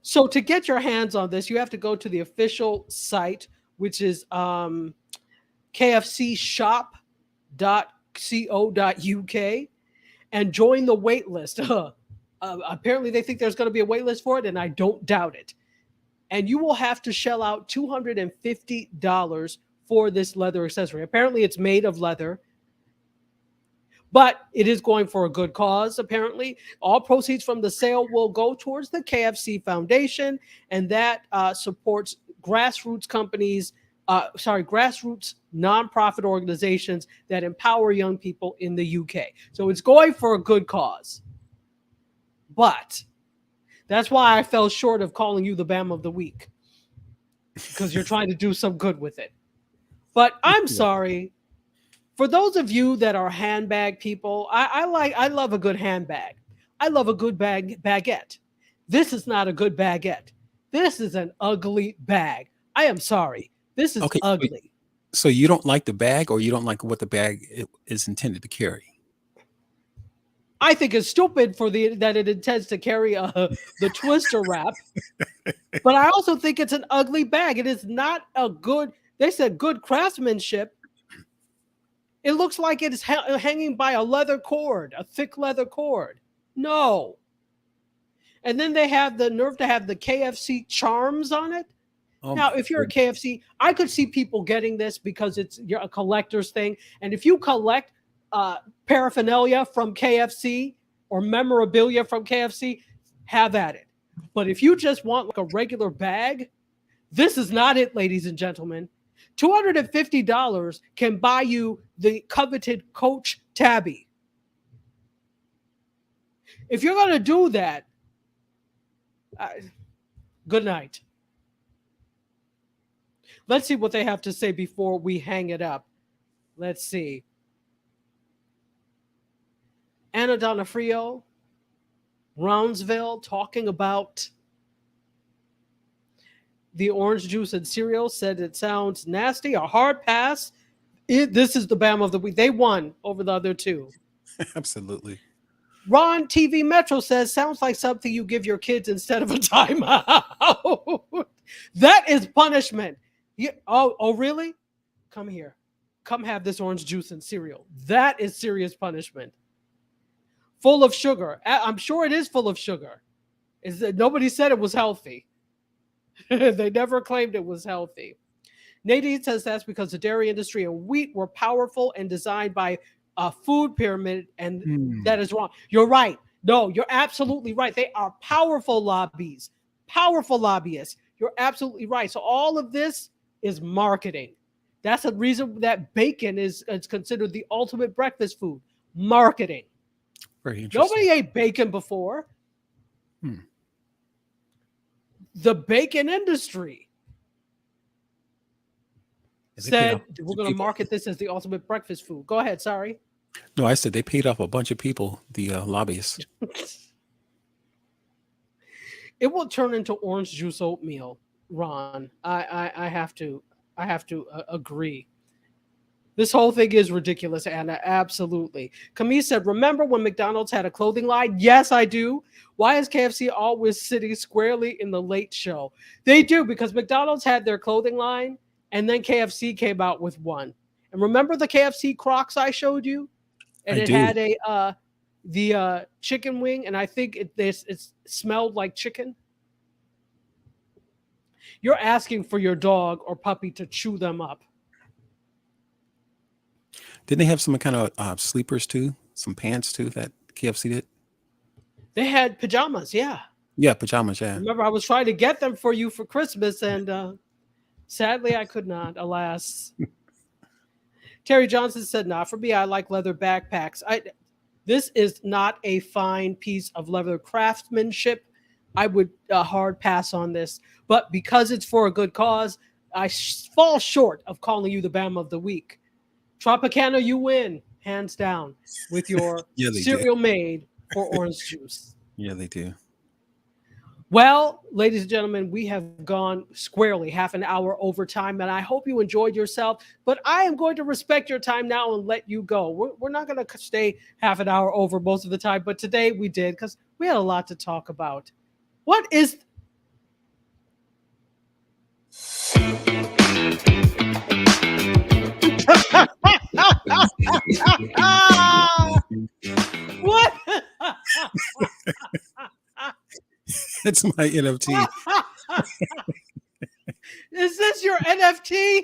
[SPEAKER 3] So to get your hands on this, you have to go to the official site, which is kfcshop.co.uk, and join the wait list. Apparently they think there's going to be a wait list for it, and I don't doubt it. And you will have to shell out $250 for this leather accessory. Apparently it's made of leather, but it is going for a good cause. Apparently all proceeds from the sale will go towards the KFC Foundation, and that supports grassroots nonprofit organizations that empower young people in the UK. So it's going for a good cause. But that's why I fell short of calling you the Bama of the Week, because you're trying to do some good with it. But I'm sorry. For those of you that are handbag people, I love a good handbag. I love a good baguette. This is not a good baguette. This is an ugly bag. I am sorry. This is ugly.
[SPEAKER 2] So you don't like the bag, or you don't like what the bag is intended to carry?
[SPEAKER 3] I think it's stupid that it intends to carry the Twister wrap. But I also think it's an ugly bag. It is not a good. They said good craftsmanship. It looks like it is hanging by a leather cord, a thick leather cord. No. And then they have the nerve to have the KFC charms on it.
[SPEAKER 2] Oh
[SPEAKER 3] Now,
[SPEAKER 2] my
[SPEAKER 3] if you're a
[SPEAKER 2] goodness.
[SPEAKER 3] KFC, I could see people getting this because it's a collector's thing. And if you collect paraphernalia from KFC or memorabilia from KFC, have at it. But if you just want like a regular bag, this is not it, ladies and gentlemen. $250 can buy you the coveted Coach Tabby. If you're going to do that, good night. Let's see what they have to say before we hang it up. Let's see. Anna Donofrio, Brownsville, talking about the orange juice and cereal, said it sounds nasty, a hard pass. This is the BAM of the week. They won over the other two.
[SPEAKER 2] Absolutely.
[SPEAKER 3] Ron TV Metro says, sounds like something you give your kids instead of a timeout. That is punishment. Oh, really? Come here. Come have this orange juice and cereal. That is serious punishment. Full of sugar. I'm sure it is full of sugar. Nobody said it was healthy. They never claimed it was healthy. Nadine says that's because the dairy industry and wheat were powerful and designed by a food pyramid, and that is wrong. You're right. No, you're absolutely right. They are powerful lobbies, powerful lobbyists. You're absolutely right. So all of this is marketing. That's the reason that bacon is considered the ultimate breakfast food. Marketing.
[SPEAKER 2] Very interesting.
[SPEAKER 3] Nobody ate bacon before. The bacon industry said we're going to market this as the ultimate breakfast food. Go ahead. Sorry.
[SPEAKER 2] No, I said they paid off a bunch of people, the lobbyists.
[SPEAKER 3] It will turn into orange juice oatmeal, Ron. I have to agree. This whole thing is ridiculous, Anna. Absolutely. Camille said, remember when McDonald's had a clothing line? Yes, I do. Why is KFC always sitting squarely in the late show? They do, because McDonald's had their clothing line, and then KFC came out with one. And remember the KFC Crocs I showed you? And it had the chicken wing, and I think it smelled like chicken. You're asking for your dog or puppy to chew them up.
[SPEAKER 2] Didn't they have some kind of sleepers too? Some pants too that KFC did?
[SPEAKER 3] They had pajamas, yeah.
[SPEAKER 2] Yeah, pajamas, yeah.
[SPEAKER 3] Remember, I was trying to get them for you for Christmas, and sadly, I could not, alas. Terry Johnson said, not for me. I like leather backpacks. This is not a fine piece of leather craftsmanship. I would hard pass on this. But because it's for a good cause, I fall short of calling you the BAM of the week. Tropicana, you win, hands down, with your cereal made for orange juice.
[SPEAKER 2] Yeah, they do.
[SPEAKER 3] Well, ladies and gentlemen, we have gone squarely half an hour over time, and I hope you enjoyed yourself. But I am going to respect your time now and let you go. We're not going to stay half an hour over most of the time, but today we did because we had a lot to talk about. What is... What?
[SPEAKER 2] It's my NFT.
[SPEAKER 3] Is this your NFT?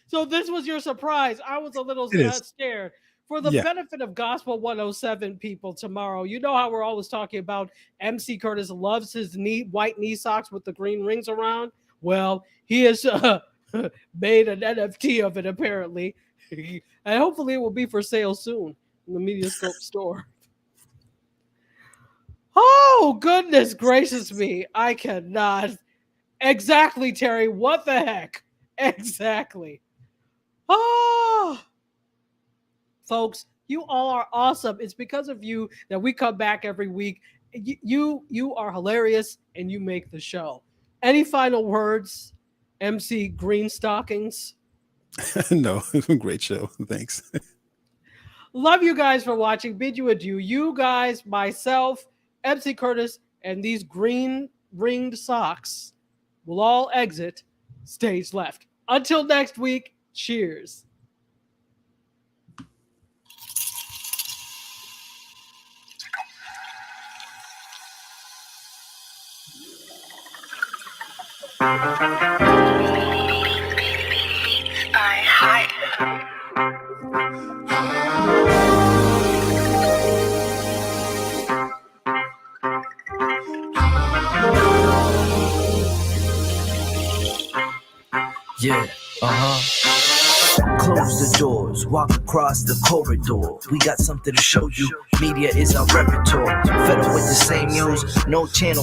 [SPEAKER 3] So this was your surprise. I was a little scared. For the benefit of Gospel 107 people tomorrow, you know how we're always talking about MC Curtis loves his white knee socks with the green rings around? Well, he has made an NFT of it, apparently. And hopefully it will be for sale soon in the MediaScope store. Oh, goodness gracious me. I cannot. Exactly, Terry. What the heck? Exactly. Oh, folks, you all are awesome. It's because of you that we come back every week. You are hilarious, and you make the show. Any final words, MC Green Stockings?
[SPEAKER 2] No, it's a great show. Thanks.
[SPEAKER 3] Love you guys for watching. Bid you adieu. You guys, myself, MC Curtis, and these green ringed socks will all exit stage left. Until next week, cheers.
[SPEAKER 1] Yeah, Close the doors, walk across the corridor. We got something to show you. Media is our repertoire. Fed up with the same news, no channel